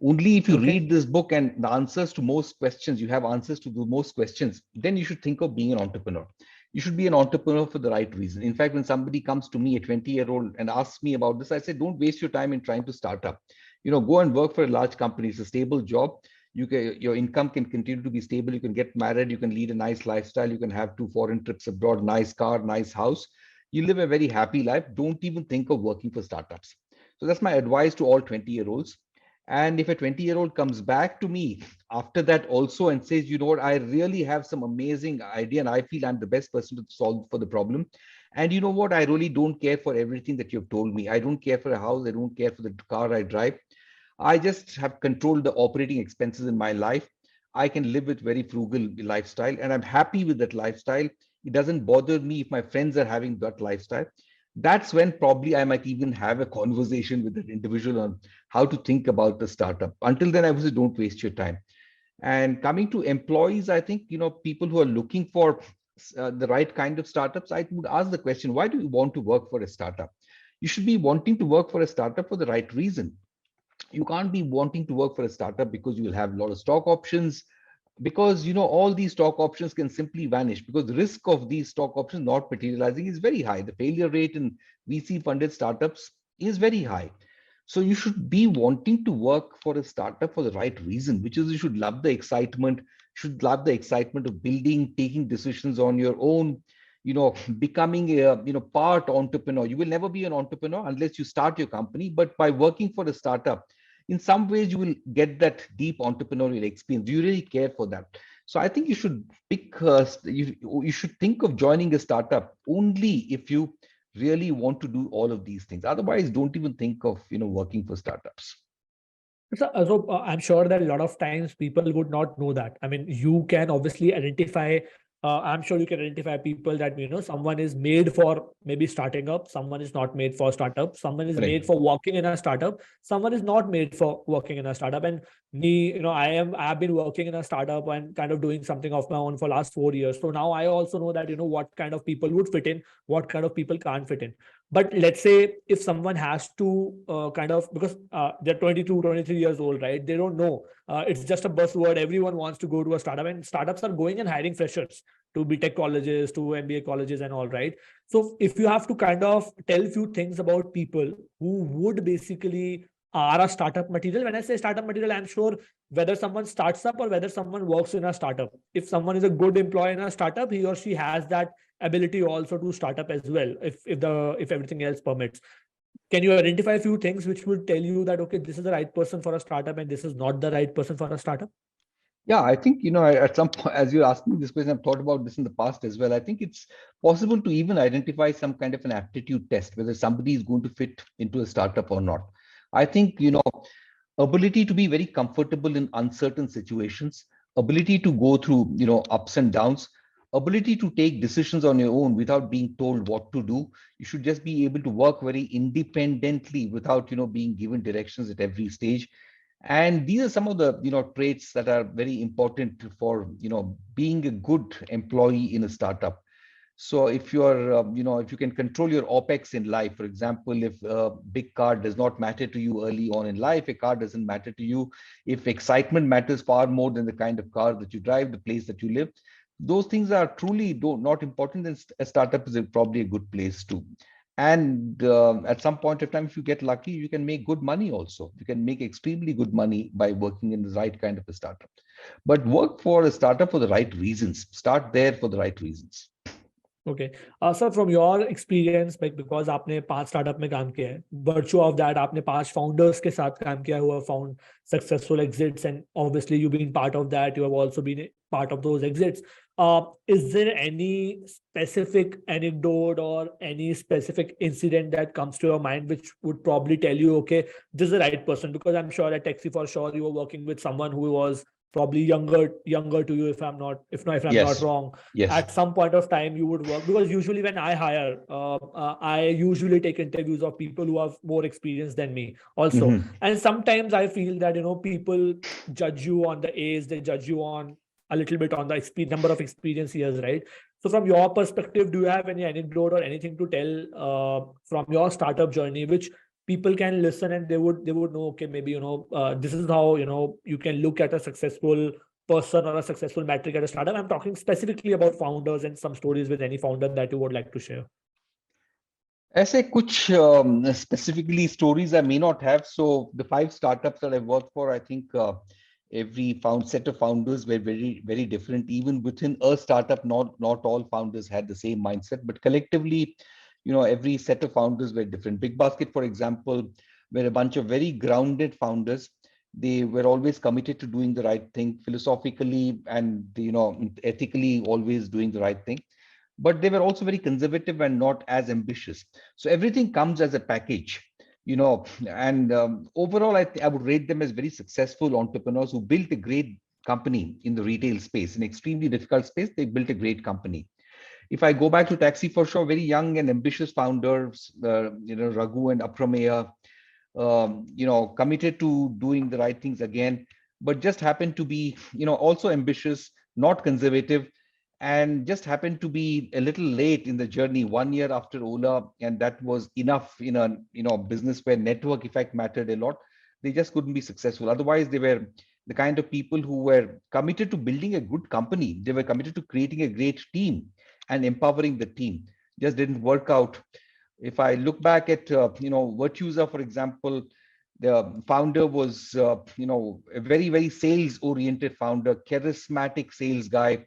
Only if you Okay. read this book and the answers to most questions, you have answers to the most questions, then you should think of being an entrepreneur. You should be an entrepreneur for the right reason. In fact, when somebody comes to me, a 20-year-old, and asks me about this, I say, don't waste your time in trying to start up. Go and work for a large company. It's a stable job. Your income can continue to be stable. You can get married. You can lead a nice lifestyle. You can have 2 foreign trips abroad, nice car, nice house. You live a very happy life. Don't even think of working for startups. So that's my advice to all 20-year-olds. And if a 20-year-old comes back to me after that also and says, what, I really have some amazing idea and I feel I'm the best person to solve for the problem. And you know what, I really don't care for everything that you've told me. I don't care for a house. I don't care for the car I drive. I just have controlled the operating expenses in my life. I can live with very frugal lifestyle and I'm happy with that lifestyle. It doesn't bother me if my friends are having that lifestyle. That's when probably I might even have a conversation with that individual on how to think about the startup. Until then, I would say don't waste your time. And coming to employees, I think, people who are looking for the right kind of startups, I would ask the question, why do you want to work for a startup? You should be wanting to work for a startup for the right reason. You can't be wanting to work for a startup because you will have a lot of stock options, because all these stock options can simply vanish, because the risk of these stock options not materializing is very high. The failure rate in VC funded startups is very high. So you should be wanting to work for a startup for the right reason, which is you should love the excitement, of building, taking decisions on your own, becoming a part entrepreneur. You will never be an entrepreneur unless you start your company, but by working for a startup, in some ways you will get that deep entrepreneurial experience. Do you really care for that? So I think you should pick you should think of joining a startup only if you really want to do all of these things. Otherwise, don't even think of working for startups. So I'm sure that a lot of times people would not know that. I mean, you can obviously identify. I'm sure you can identify people that someone is made for maybe starting up, someone is not made for startup, someone is made Correct. for working in a startup, someone is not made for working in a startup. And me, I've been working in a startup and kind of doing something of my own for last 4 years. So now I also know that what kind of people would fit in, what kind of people can't fit in. But let's say if someone has to kind of, because they're 22, 23 years old, right? They don't know. It's just a buzzword. Everyone wants to go to a startup, and startups are going and hiring freshers to BTech colleges, to MBA colleges and all, right? So if you have to kind of tell few things about people who would basically are a startup material. When I say startup material, I'm sure whether someone starts up or whether someone works in a startup. If someone is a good employee in a startup, he or she has that ability also to start up as well, if everything else permits. Can you identify a few things which would tell you that okay, this is the right person for a startup and this is not the right person for a startup? Yeah, I think, at some point, as you asked me this question, I've thought about this in the past as well. I think it's possible to even identify some kind of an aptitude test, whether somebody is going to fit into a startup or not. I think, ability to be very comfortable in uncertain situations, ability to go through, ups and downs, ability to take decisions on your own without being told what to do. You should just be able to work very independently without, being given directions at every stage. And these are some of the traits that are very important for being a good employee in a startup. So if you're if you can control your opex in life, for example, if a big car does not matter to you early on in life, a car doesn't matter to you, if excitement matters far more than the kind of car that you drive, the place that you live, those things are truly not important, then a startup is probably a good place to. And at some point of time, if you get lucky, you can make good money also. You can make extremely good money by working in the right kind of a startup. But work for a startup for the right reasons. Start there for the right reasons. Okay. Sir, from your experience, like because आपने 5 startup में काम किया है, virtue of that आपने 5 founders के साथ काम किया who have found successful exits, and obviously you've been part of that. You have also been part of those exits. Is there any specific anecdote or any specific incident that comes to your mind which would probably tell you, okay, this is the right person? Because I'm sure at Taxi for sure you were working with someone who was probably younger to you, if I'm not Yes. wrong. Yes. At some point of time you would work, because usually when I hire, I usually take interviews of people who have more experience than me also. Mhm. And sometimes I feel that, people judge you on the age, they judge you on a little bit on the number of experience years, right? So from your perspective, do you have any anecdote or anything to tell from your startup journey, which people can listen and they would know, okay, maybe, this is how, you can look at a successful person or a successful metric at a startup. I'm talking specifically about founders, and some stories with any founder that you would like to share. ऐसे कुछ specifically stories I may not have. So the 5 startups that I worked for, I think every set of founders were very, very different. Even within a startup, not all founders had the same mindset, but collectively, every set of founders were different. Big Basket, for example, were a bunch of very grounded founders. They were always committed to doing the right thing philosophically and ethically, always doing the right thing, but they were also very conservative and not as ambitious. So everything comes as a package, and overall, I would rate them as very successful entrepreneurs who built a great company in the retail space, an extremely difficult space. They built a great company. If I go back to Taxi for sure, very young and ambitious founders, Raghu and Aprameya, committed to doing the right things again, but just happened to be, also ambitious, not conservative, and just happened to be a little late in the journey, 1 year after Ola, and that was enough in a business where network effect mattered a lot. They just couldn't be successful. Otherwise, they were the kind of people who were committed to building a good company. They were committed to creating a great team and empowering the team. Just didn't work out. If I look back at Virtusa, for example, the founder was a very, very sales oriented founder, charismatic sales guy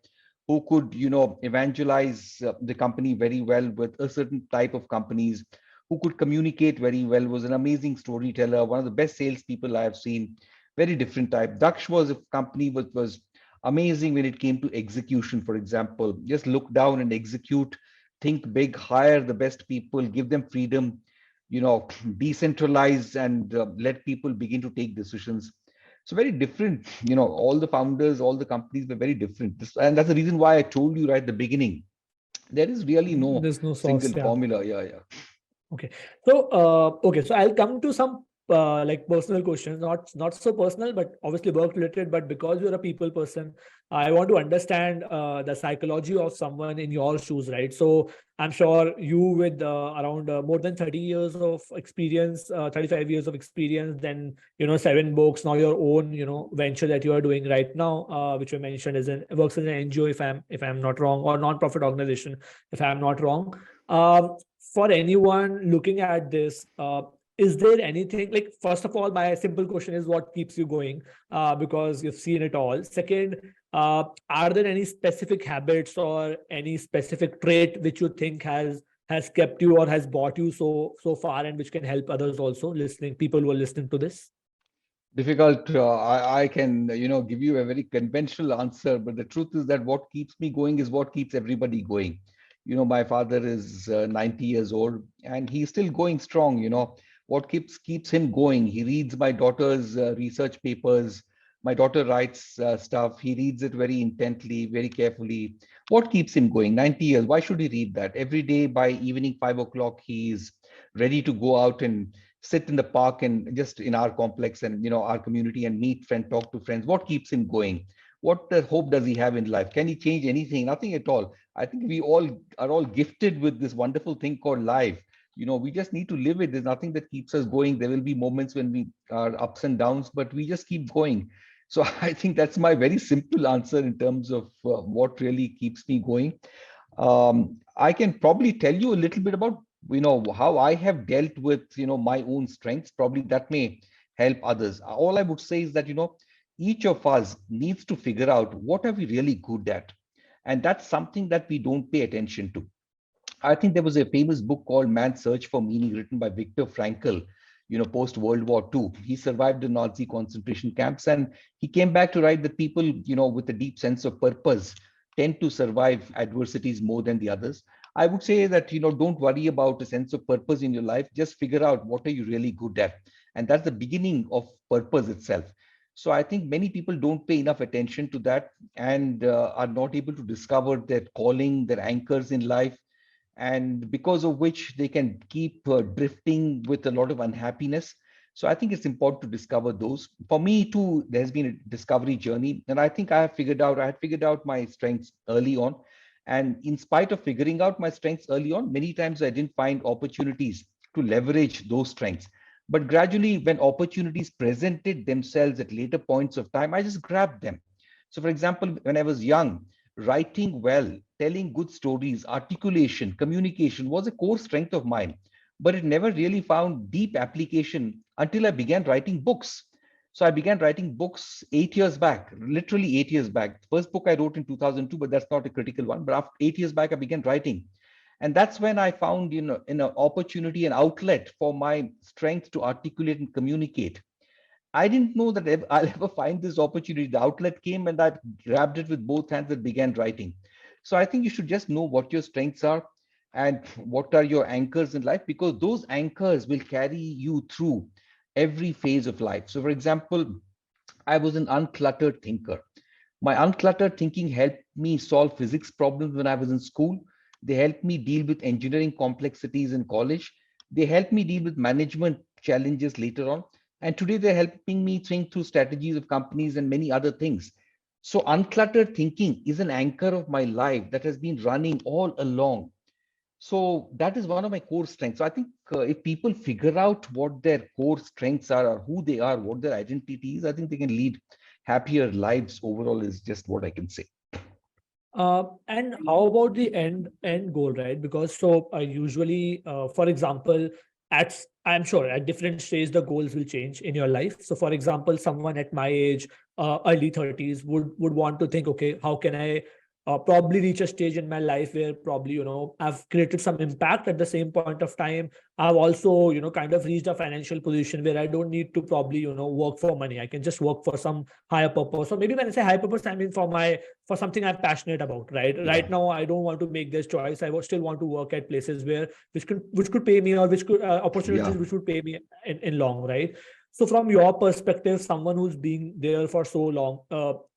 who could evangelize the company very well with a certain type of companies, who could communicate very well, was an amazing storyteller, one of the best salespeople I have seen. Very different type. Daksh was a company which was amazing when it came to execution. For example, just look down and execute, think big, hire the best people, give them freedom, decentralize, and let people begin to take decisions. So very different. All the founders, all the companies were very different. And that's the reason why I told you right at the beginning, there is really no There's no sauce, single yeah. formula. Yeah. Okay. So, so I'll come to some like personal questions, not so personal, but obviously work related. But because you're a people person, I want to understand the psychology of someone in your shoes, right? So I'm sure you, with around more than 30 years of experience, 35 years of experience, then 7 books, now your own venture that you are doing right now, which you mentioned works as an NGO, if I'm not wrong, or non-profit organization, if I'm not wrong. For anyone looking at this, is there anything, like, first of all, my simple question is, what keeps you going? Because you've seen it all. Second, are there any specific habits or any specific trait which you think has kept you or has brought you so far, and which can help others also people who are listening to this? Difficult. I can give you a very conventional answer, but the truth is that what keeps me going is what keeps everybody going. My father is 90 years old and he's still going strong. What keeps him going? He reads my daughter's research papers. My daughter writes stuff. He reads it very intently, very carefully. What keeps him going? 90 years. Why should he read that? Every day by evening 5 o'clock, he's ready to go out and sit in the park and just in our complex and our community and meet friends, talk to friends. What keeps him going? What hope does he have in life? Can he change anything? Nothing at all. I think we all are all gifted with this wonderful thing called life. We just need to live it. There's nothing that keeps us going. There will be moments when we are ups and downs, but we just keep going. So I think that's my very simple answer in terms of what really keeps me going. I can probably tell you a little bit about how I have dealt with my own strengths. Probably that may help others. All I would say is that each of us needs to figure out what are we really good at, and that's something that we don't pay attention to. I think there was a famous book called Man's Search for Meaning, written by Viktor Frankl, post World War II. He survived the Nazi concentration camps and he came back to write that people, with a deep sense of purpose tend to survive adversities more than the others. I would say that, don't worry about a sense of purpose in your life. Just figure out what are you really good at. And that's the beginning of purpose itself. So I think many people don't pay enough attention to that, and are not able to discover their calling, their anchors in life, and because of which they can keep drifting with a lot of unhappiness. So I think it's important to discover those. For me too, there's been a discovery journey, and I think I had figured out my strengths early on. And in spite of figuring out my strengths early on, many times I didn't find opportunities to leverage those strengths. But gradually, when opportunities presented themselves at later points of time, I just grabbed them. So, for example, when I was young, writing well, telling good stories, articulation, communication was a core strength of mine, but it never really found deep application until I began writing books. So I began writing books 8 years back, literally 8 years back. The first book I wrote in 2002, but that's not a critical one. But after 8 years back, I began writing. And that's when I found, in an opportunity, an outlet for my strength to articulate and communicate. I didn't know that I'll ever find this opportunity. The outlet came and I grabbed it with both hands and began writing. So I think you should just know what your strengths are and what are your anchors in life, because those anchors will carry you through every phase of life. So, for example, I was an uncluttered thinker. My uncluttered thinking helped me solve physics problems when I was in school. They helped me deal with engineering complexities in college. They helped me deal with management challenges later on. And today they're helping me think through strategies of companies and many other things. So, uncluttered thinking is an anchor of my life that has been running all along. So, that is one of my core strengths. So, I think if people figure out what their core strengths are, or who they are, what their identity is, I think they can lead happier lives overall, is just what I can say. And how about the end goal, right? Because so usually, for example, I'm sure at different stages the goals will change in your life. So, for example, someone at my age, early 30s, would want to think, okay, how can I probably reach a stage in my life where probably I've created some impact at the same point of time. I've also kind of reached a financial position where I don't need to probably work for money. I can just work for some higher purpose. So maybe when I say higher purpose, I mean for something I'm passionate about, right? Yeah. Right now, I don't want to make this choice. I still want to work at places where which could pay me, or which could opportunities Yeah. which would pay me in long, right? So from your perspective, someone who's been there for so long,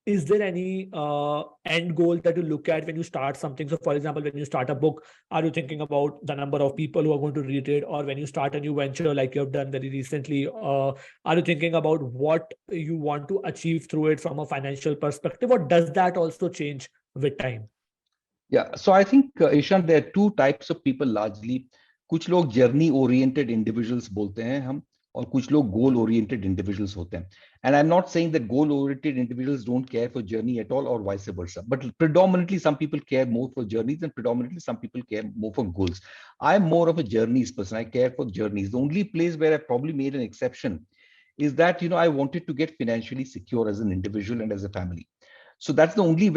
is there any end goal that you look at when you start something? So for example, when you start a book, are you thinking about the number of people who are going to read it? Or when you start a new venture like you have done very recently, are you thinking about what you want to achieve through it from a financial perspective, or does that also change with time? Yeah. So I think, Ishan, there are two types of people largely. कुछ लोग journey oriented individuals बोलते हैं हम, और कुछ लोग goal oriented individuals होते हैं. And I'm not saying that goal oriented individuals don't care for journey at all, or vice versa, but predominantly some people care more for journeys, and predominantly some people care more for goals. I'm more of a journeys person. I care for journeys. The only place where I probably made an exception is that I wanted to get financially secure as an individual and as a family. So that's the only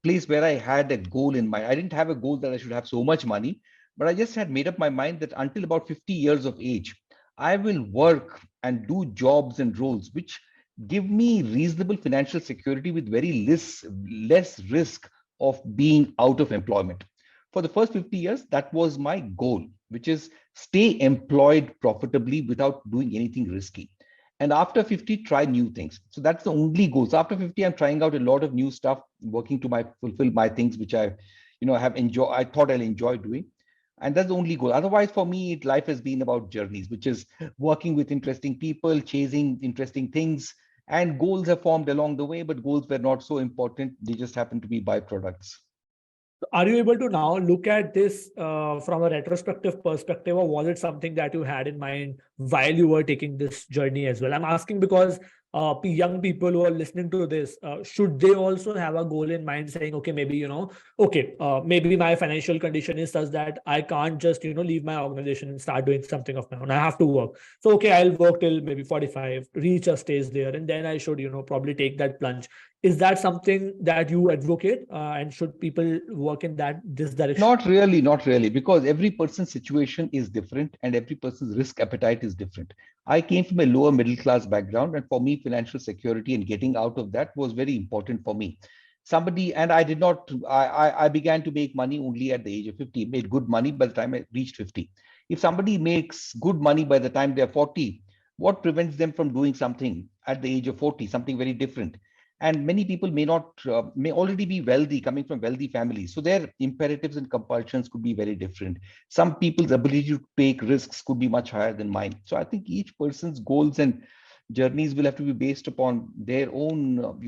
place where I had a goal in mind. I didn't have a goal that I should have so much money, but I just had made up my mind that until about 50 years of age, I will work and do jobs and roles which give me reasonable financial security with very less risk of being out of employment. For the first 50 years, that was my goal, which is stay employed profitably without doing anything risky. And after 50, try new things. So that's the only goal. So after 50, I'm trying out a lot of new stuff, working to fulfill my things which I thought I'll enjoy doing. And that's the only goal. Otherwise, for me, life has been about journeys, which is working with interesting people, chasing interesting things, and goals have formed along the way, but goals were not so important. They just happen to be byproducts. Are you able to now look at this from a retrospective perspective, or was it something that you had in mind while you were taking this journey as well? I'm asking because young people who are listening to this, should they also have a goal in mind, saying, okay, maybe, okay, maybe my financial condition is such that I can't just, leave my organization and start doing something of my own. I have to work. So, okay, I'll work till maybe 45, reach a stage there, and then I should, probably take that plunge. Is that something that you advocate, and should people work in this direction? Not really, because every person's situation is different and every person's risk appetite is different. I came from a lower middle class background, and for me, financial security and getting out of that was very important for me. And I did not, I began to make money only at the age of 50, made good money by the time I reached 50. If somebody makes good money by the time they're 40, what prevents them from doing something at the age of 40, something very different. And many people may already be wealthy, coming from wealthy families. So their imperatives and compulsions could be very different. Some people's ability to take risks could be much higher than mine. So I think each person's goals and journeys will have to be based upon their own,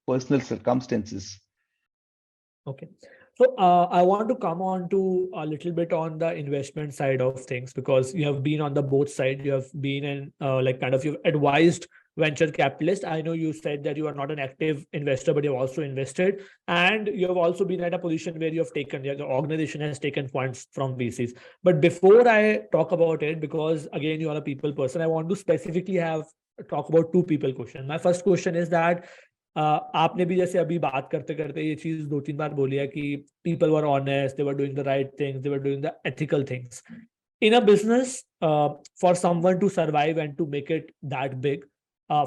personal circumstances. Okay. So I want to come on to a little bit on the investment side of things, because you have been on the both side. You have been in you've advised venture capitalist. I know you said that you are not an active investor, but you've also invested, and you have also been at a position where you have taken, your organization has taken funds from VCs. But before I talk about it, because again, you are a people person, I want to specifically talk about two people question. My first question is that आपने भी जैसे अभी बात करते करते ये चीज 2-3 बार बोली है कि people were honest, they were doing the right things, they were doing the ethical things. In a business, for someone to survive and to make it that big,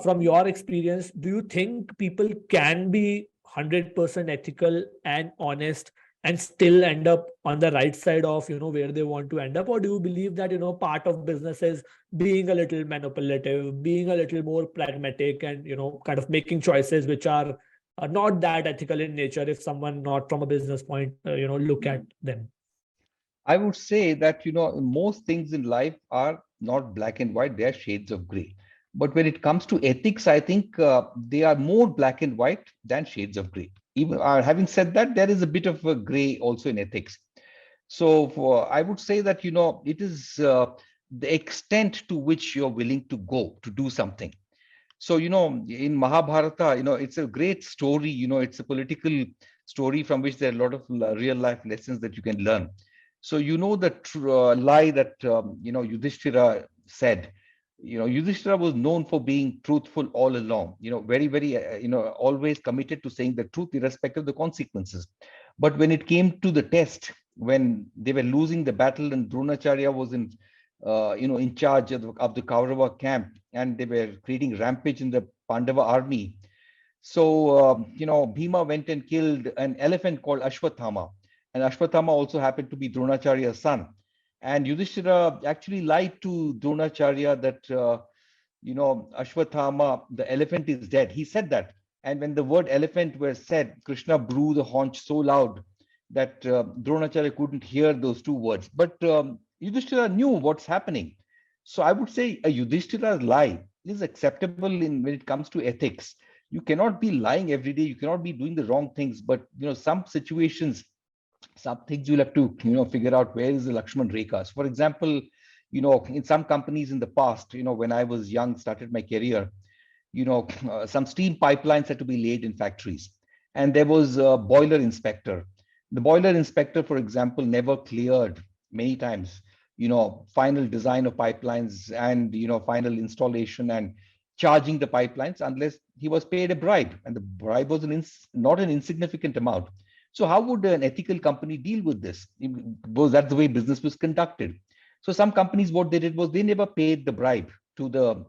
from your experience, do you think people can be 100% ethical and honest and still end up on the right side of, where they want to end up? Or do you believe that, part of business is being a little manipulative, being a little more pragmatic, and, kind of making choices which are not that ethical in nature if someone not from a business point, look at them? I would say that, most things in life are not black and white, they are shades of gray. But when it comes to ethics, I think they are more black and white than shades of gray. Even having said that, there is a bit of a gray also in ethics. So I would say that, it is the extent to which you're willing to go to do something. So, in Mahabharata, it's a great story, it's a political story from which there are a lot of real life lessons that you can learn. So, the lie that, Yudhishthira said. Yudhishthira was known for being truthful all along, very, very, always committed to saying the truth irrespective of the consequences. But when it came to the test, when they were losing the battle and Dronacharya was in charge of the Kaurava camp, and they were creating rampage in the Pandava army. So, Bhima went and killed an elephant called Ashwathama. And Ashwathama also happened to be Dronacharya's son. And Yudhishthira actually lied to Dronacharya that, Ashwathama, the elephant, is dead. He said that. And when the word elephant was said, Krishna blew the haunch so loud that Dronacharya couldn't hear those two words. But Yudhishthira knew what's happening. So I would say a Yudhishthira's lie is acceptable when it comes to ethics. You cannot be lying every day. You cannot be doing the wrong things. But, some situations, some things you'll have to figure out where is the Lakshman Rekhas. For example, in some companies in the past, when I was young, started my career, some steam pipelines had to be laid in factories, and there was a boiler inspector. The boiler inspector, for example, never cleared many times final design of pipelines and final installation and charging the pipelines unless he was paid a bribe, and the bribe was not an insignificant amount. So how would an ethical company deal with this? Was that the way business was conducted? So some companies, what they did was they never paid the bribe to the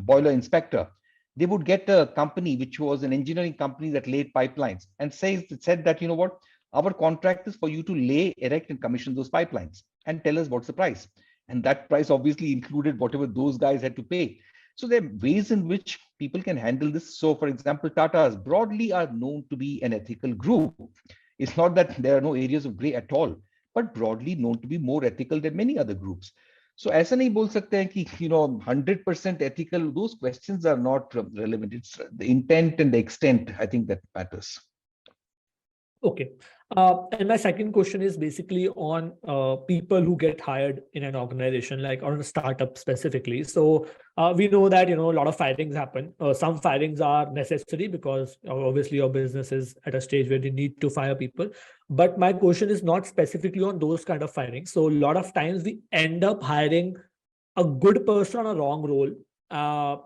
boiler inspector. They would get a company which was an engineering company that laid pipelines and said that, our contract is for you to lay, erect, and commission those pipelines, and tell us what's the price. And that price obviously included whatever those guys had to pay. So there are ways in which people can handle this. So, for example, Tatas broadly are known to be an ethical group. It's not that there are no areas of gray at all, but broadly known to be more ethical than many other groups. So ऐसा नहीं बोल सकते हैं कि 100% ethical. Those questions are not relevant. It's the intent and the extent, I think, that matters. Okay. And my second question is basically on people who get hired in an organization, like on a startup specifically. So we know that, a lot of firings happen. Some firings are necessary because obviously your business is at a stage where you need to fire people. But my question is not specifically on those kind of firings. So a lot of times we end up hiring a good person on a wrong role.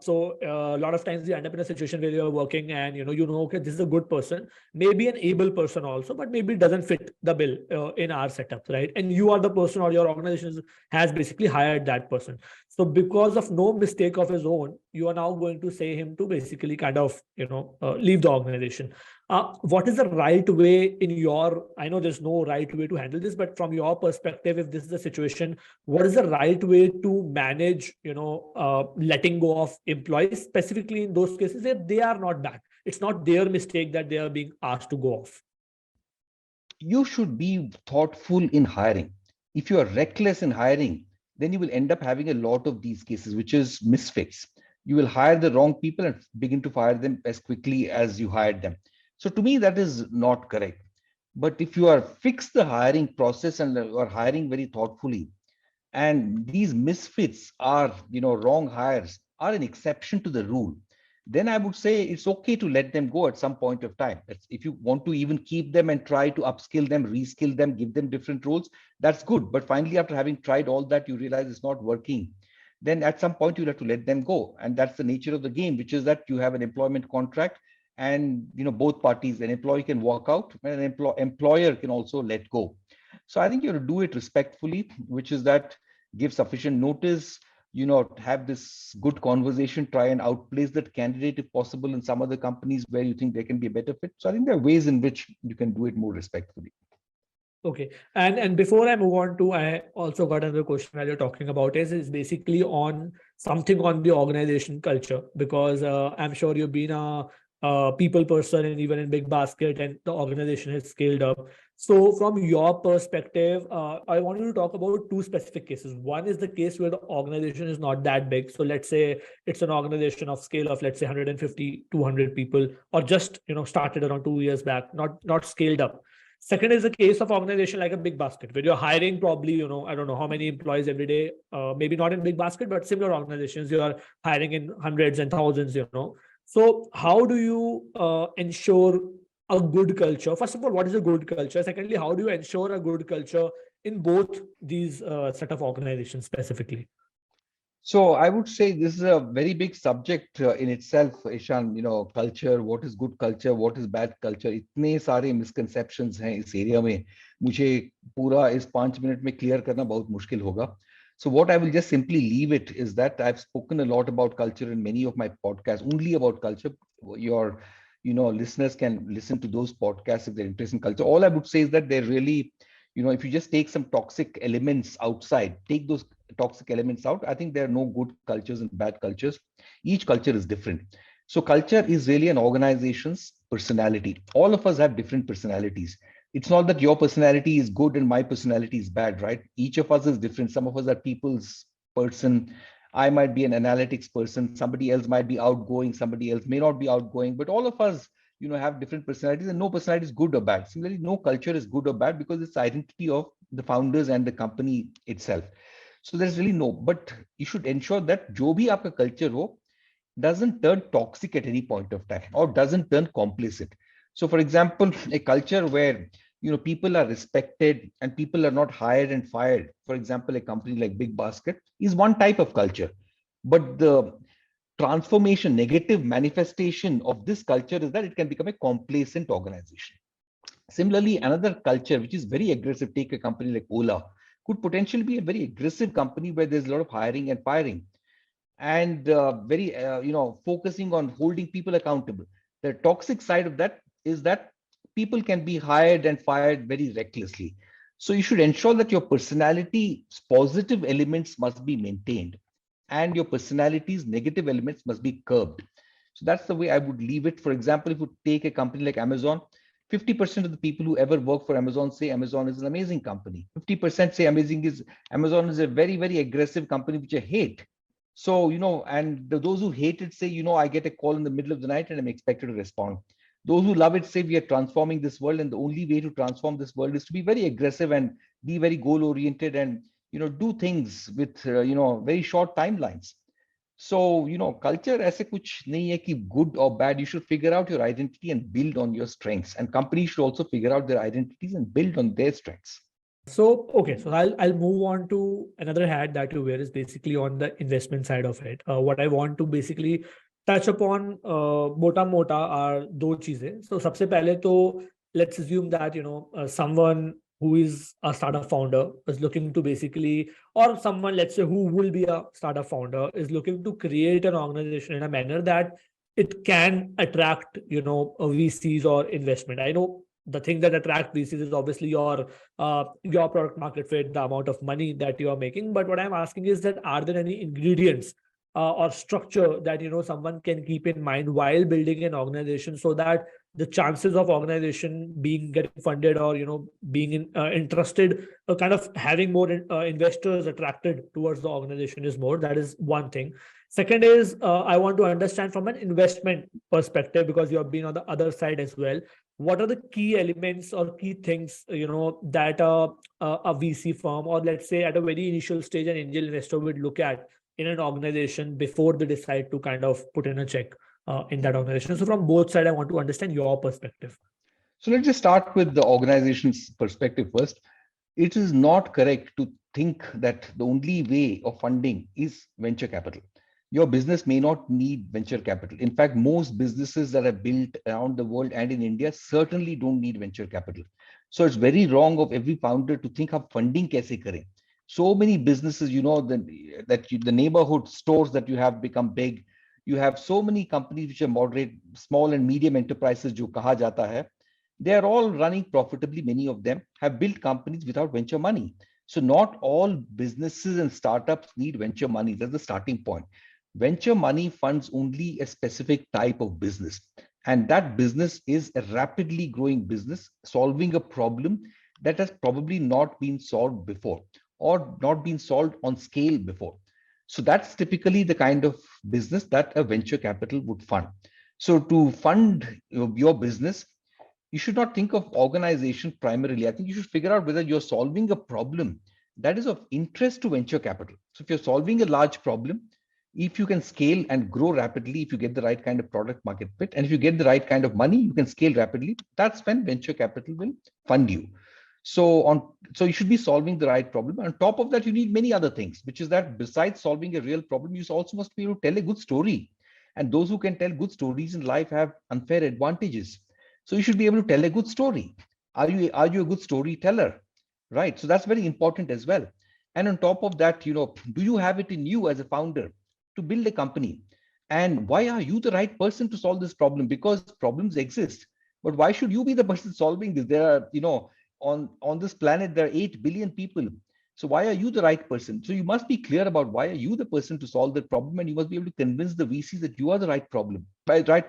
So a lot of times you end up in a situation where you're working and okay, this is a good person, maybe an able person also, but maybe it doesn't fit the bill in our setup, right? And you are the person, or your organization has basically hired that person. So because of no mistake of his own, you are now going to say him to basically kind of leave the organization. What is the right way in your, I know there's no right way to handle this, but from your perspective, if this is the situation, what is the right way to manage, letting go of employees, specifically in those cases where they are not bad? It's not their mistake that they are being asked to go off. You should be thoughtful in hiring. If you are reckless in hiring, then you will end up having a lot of these cases, which is misfits. You will hire the wrong people and begin to fire them as quickly as you hired them. So to me, that is not correct. But if you are fix the hiring process and you are hiring very thoughtfully, and these misfits are, wrong hires are an exception to the rule, then I would say it's okay to let them go at some point of time. If you want to even keep them and try to upskill them, reskill them, give them different roles, that's good. But finally, after having tried all that, you realize it's not working. Then at some point you'll have to let them go. And that's the nature of the game, which is that you have an employment contract, and both parties, an employee can walk out and an employer can also let go. So I think you have to do it respectfully, which is that give sufficient notice, have this good conversation, try and outplace that candidate if possible in some other companies where you think there can be a better fit. So I think there are ways in which you can do it more respectfully. Okay. And before I move on to, I also got another question that you're talking about is basically on something on the organization culture, because I'm sure you've been a people person and even in BigBasket, and the organization has scaled up. So from your perspective, I want you to talk about two specific cases. One is the case where the organization is not that big. So let's say it's an organization of scale of, let's say, 150, 200 people, or just, started around 2 years back, not scaled up. Second is a case of organization like a BigBasket, where you're hiring probably, I don't know how many employees every day, maybe not in BigBasket, but similar organizations, you are hiring in hundreds and thousands. So how do you ensure a good culture? First of all, what is a good culture? Secondly, how do you ensure a good culture in both these set of organizations specifically? So I would say this is a very big subject in itself, Ishan. Culture, what is good culture, what is bad culture? इतने सारे misconceptions हैं इस area में, मुझे पूरा इस 5 minute में clear करना बहुत मुश्किल होगा. So what I will just simply leave it is that I've spoken a lot about culture in many of my podcasts, only about culture. Your, listeners can listen to those podcasts if they're interested in culture. All I would say is that they're really, if you just take some toxic elements outside, take those toxic elements out, I think there are no good cultures and bad cultures. Each culture is different. So culture is really an organization's personality. All of us have different personalities. It's not that your personality is good and my personality is bad, right? Each of us is different. Some of us are people's person. I might be an analytics person. Somebody else might be outgoing. Somebody else may not be outgoing. But all of us, have different personalities, and no personality is good or bad. Similarly, no culture is good or bad because it's the identity of the founders and the company itself. So there's really no, but you should ensure that जो भी आपका culture हो doesn't turn toxic at any point of time or doesn't turn complacent. So for example, a culture where people are respected and people are not hired and fired, for example, a company like BigBasket is one type of culture. But the transformation, negative manifestation of this culture is that it can become a complacent organization. Similarly, another culture which is very aggressive, take a company like Ola, could potentially be a very aggressive company where there's a lot of hiring and firing, and very focusing on holding people accountable. The toxic side of that is that people can be hired and fired very recklessly. So you should ensure that your personality's positive elements must be maintained and your personality's negative elements must be curbed. So that's the way I would leave it. For example, if you take a company like Amazon, 50% of the people who ever work for Amazon say Amazon is an amazing company. 50% say Amazon is a very, very aggressive company, which I hate. So, and those who hate it say, I get a call in the middle of the night and I'm expected to respond. Those who love it say we are transforming this world, and the only way to transform this world is to be very aggressive and be very goal oriented and, do things with, very short timelines. So, culture ऐसे कुछ नहीं है कि good or bad. You should figure out your identity and build on your strengths. And companies should also figure out their identities and build on their strengths. So, okay, so I'll move on to another hat that you wear is basically on the investment side of it. What I want to basically touch upon mota mota are दो चीजें. So सबसे पहले तो let's assume that someone who is a startup founder is looking to basically, or someone, let's say, who will be a startup founder is looking to create an organization in a manner that it can attract, VCs or investment? I know the thing that attract VCs is obviously your product market fit, the amount of money that you are making. But what I'm asking is that are there any ingredients or structure that someone can keep in mind while building an organization, so that the chances of organization being getting funded or being interested, kind of having more investors attracted towards the organization is more? That is one thing. Second is, I want to understand from an investment perspective, because you have been on the other side as well. What are the key elements or key things that a VC firm, or let's say at a very initial stage, an angel investor would look at in an organization before they decide to kind of put in a check in that organization? So from both sides, I want to understand your perspective. So let's just start with the organization's perspective first. It is not correct to think that the only way of funding is venture capital. Your business may not need venture capital. In fact, most businesses that are built around the world and in India certainly don't need venture capital. So it's very wrong of every founder to think of funding kaise kare. So many businesses, the neighborhood stores that you have become big. You have so many companies which are moderate, small and medium enterprises, jo kaha jata hai. They are all running profitably. Many of them have built companies without venture money. So not all businesses and startups need venture money. That's the starting point. Venture money funds only a specific type of business. And that business is a rapidly growing business solving a problem that has probably not been solved before or not been solved on scale before. So that's typically the kind of business that a venture capital would fund. So to fund your business, you should not think of organization primarily. I think you should figure out whether you're solving a problem that is of interest to venture capital. So if you're solving a large problem, if you can scale and grow rapidly, if you get the right kind of product market fit, and if you get the right kind of money, you can scale rapidly. That's when venture capital will fund you. So you should be solving the right problem. On top of that, you need many other things, which is that besides solving a real problem, you also must be able to tell a good story. And those who can tell good stories in life have unfair advantages. So you should be able to tell a good story. Are you a good storyteller? Right. So that's very important as well. And on top of that, do you have it in you as a founder to build a company? And why are you the right person to solve this problem? Because problems exist. But why should you be the person solving this? There are, on this planet, there are 8 billion people. So why are you the right person? So you must be clear about why are you the person to solve the problem, and you must be able to convince the VCs that you are the right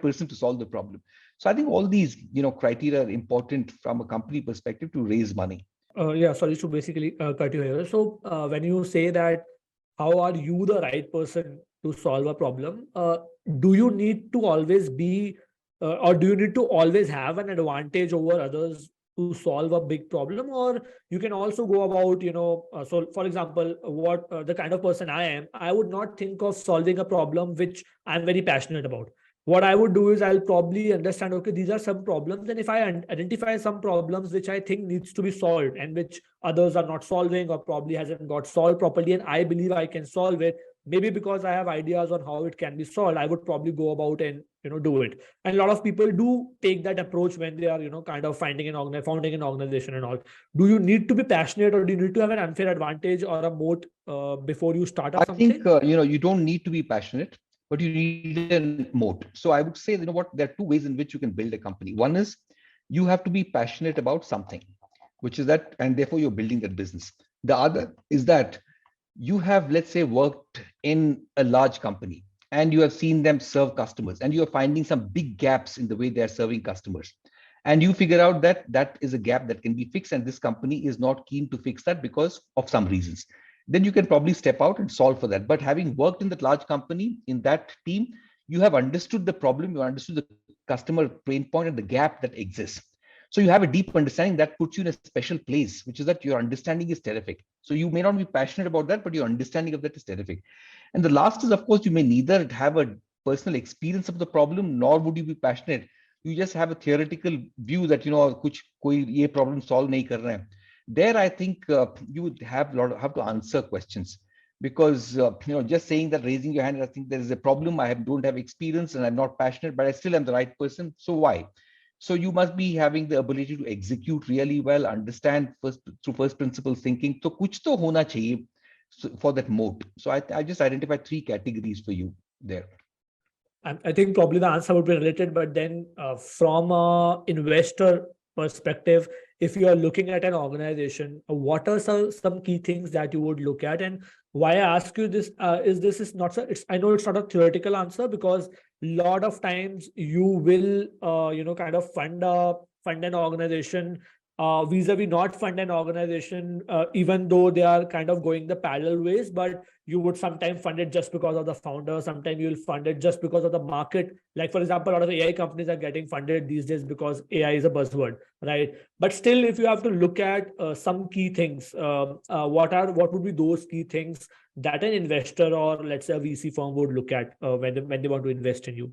person to solve the problem. So I think all these, criteria are important from a company perspective to raise money. Yeah, sorry to basically cut you here. So when you say that, how are you the right person to solve a problem? Do you need to always be, or do you need to always have an advantage over others to solve a big problem? Or you can also go about, so for example, what the kind of person I am, I would not think of solving a problem which I'm very passionate about. What I would do is I'll probably understand, okay, these are some problems. And if I identify some problems which I think needs to be solved and which others are not solving or probably hasn't got solved properly, and I believe I can solve it, maybe because I have ideas on how it can be solved, I would probably go about and, do it. And a lot of people do take that approach when they are, kind of founding an organization and all. Do you need to be passionate, or do you need to have an unfair advantage or a moat before you start up something? I think, you don't need to be passionate, but you need a moat. So I would say, what, there are two ways in which you can build a company. One is you have to be passionate about something, which is that, and therefore you're building that business. The other is that you have, let's say, worked in a large company and you have seen them serve customers, and you're finding some big gaps in the way they're serving customers. And you figure out that that is a gap that can be fixed, and this company is not keen to fix that because of some reasons. Then you can probably step out and solve for that. But having worked in that large company, in that team, you have understood the problem, you understood the customer pain point and the gap that exists. So you have a deep understanding that puts you in a special place, which is that your understanding is terrific. So you may not be passionate about that, but your understanding of that is terrific. And the last is, of course, you may neither have a personal experience of the problem, nor would you be passionate. You just have a theoretical view that, kuch koi ye problem solve nahi kar rahe hain. There, I think you would have to answer questions, because just saying that, raising your hand, I think there is a problem. I don't have experience and I'm not passionate, but I still am the right person. So why? So you must be having the ability to execute really well, understand through first principles thinking. So kuch to hona chahiye for that moat. So I just identified 3 categories for you there. I think probably the answer would be related, but then from a investor perspective, if you are looking at an organization, what are some key things that you would look at? And why I ask you this is this is not so, it's, I know it's not a theoretical answer, because a lot of times you will kind of fund an organization vis-a-vis not fund an organization, even though they are kind of going the parallel ways, but you would sometimes fund it just because of the founder. Sometimes you'll fund it just because of the market. Like, for example, a lot of AI companies are getting funded these days because AI is a buzzword, right? But still, if you have to look at some key things, what would be those key things that an investor, or let's say a VC firm, would look at when they want to invest in you?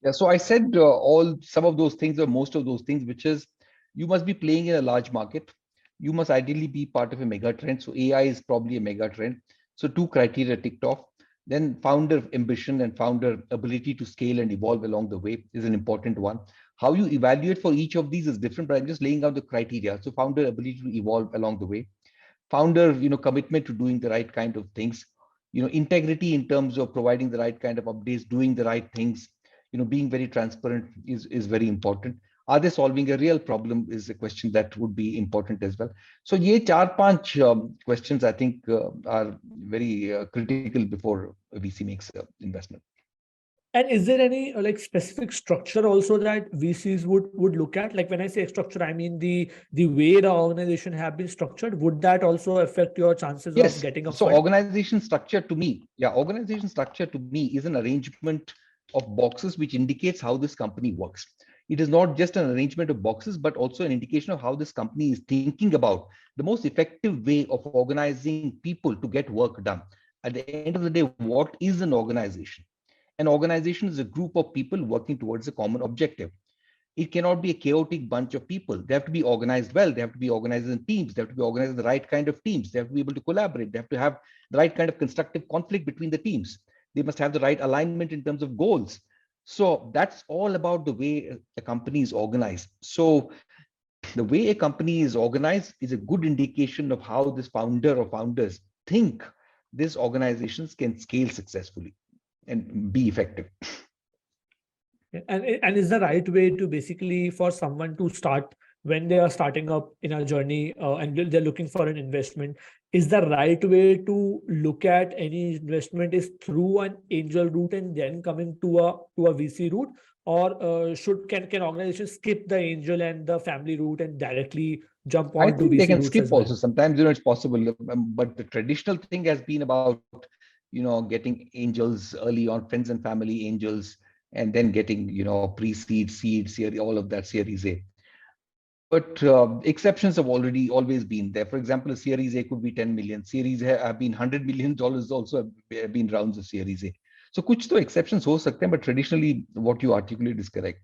Yeah, so I said some of those things, or most of those things, which is you must be playing in a large market. You must ideally be part of a mega trend. So AI is probably a mega trend. So two criteria ticked off. Then founder ambition and founder ability to scale and evolve along the way is an important one. How you evaluate for each of these is different, but I'm just laying out the criteria. So founder ability to evolve along the way, founder, commitment to doing the right kind of things, integrity in terms of providing the right kind of updates, doing the right things, being very transparent is very important. Are they solving a real problem is a question that would be important as well. So ye 4-5 questions I think are very critical before a VC makes an investment. And is there any like specific structure also that VCs would look at? Like, when I say structure, I mean the way the organization have been structured. Would that also affect your chances Yes. of getting a So fund? organization structure to me is an arrangement of boxes which indicates how this company works. It is not just an arrangement of boxes, but also an indication of how this company is thinking about the most effective way of organizing people to get work done. At the end of the day, what is an organization? An organization is a group of people working towards a common objective. It cannot be a chaotic bunch of people. They have to be organized well. They have to be organized in teams. They have to be organized in the right kind of teams. They have to be able to collaborate. They have to have the right kind of constructive conflict between the teams. They must have the right alignment in terms of goals. So that's all about the way a company is organized. So the way a company is organized is a good indication of how this founder or founders think these organizations can scale successfully and be effective. And is the right way to basically for someone to start when they are starting up in a journey and they're looking for an investment, is the right way to look at any investment is through an angel route and then coming to a VC route, or can organizations skip the angel and the family route and directly jump I on to think they VC can routes skip as well? also. Sometimes, it's possible, but the traditional thing has been about, getting angels early on, friends and family angels, and then getting, pre-seed, seed, series, all of that Series A. But exceptions have always been there. For example, a Series A could be 10 million. Series A have been $100 million also have been rounds of Series A. So कुछ तो exceptions हो सकते हैं, but traditionally what you articulate is correct.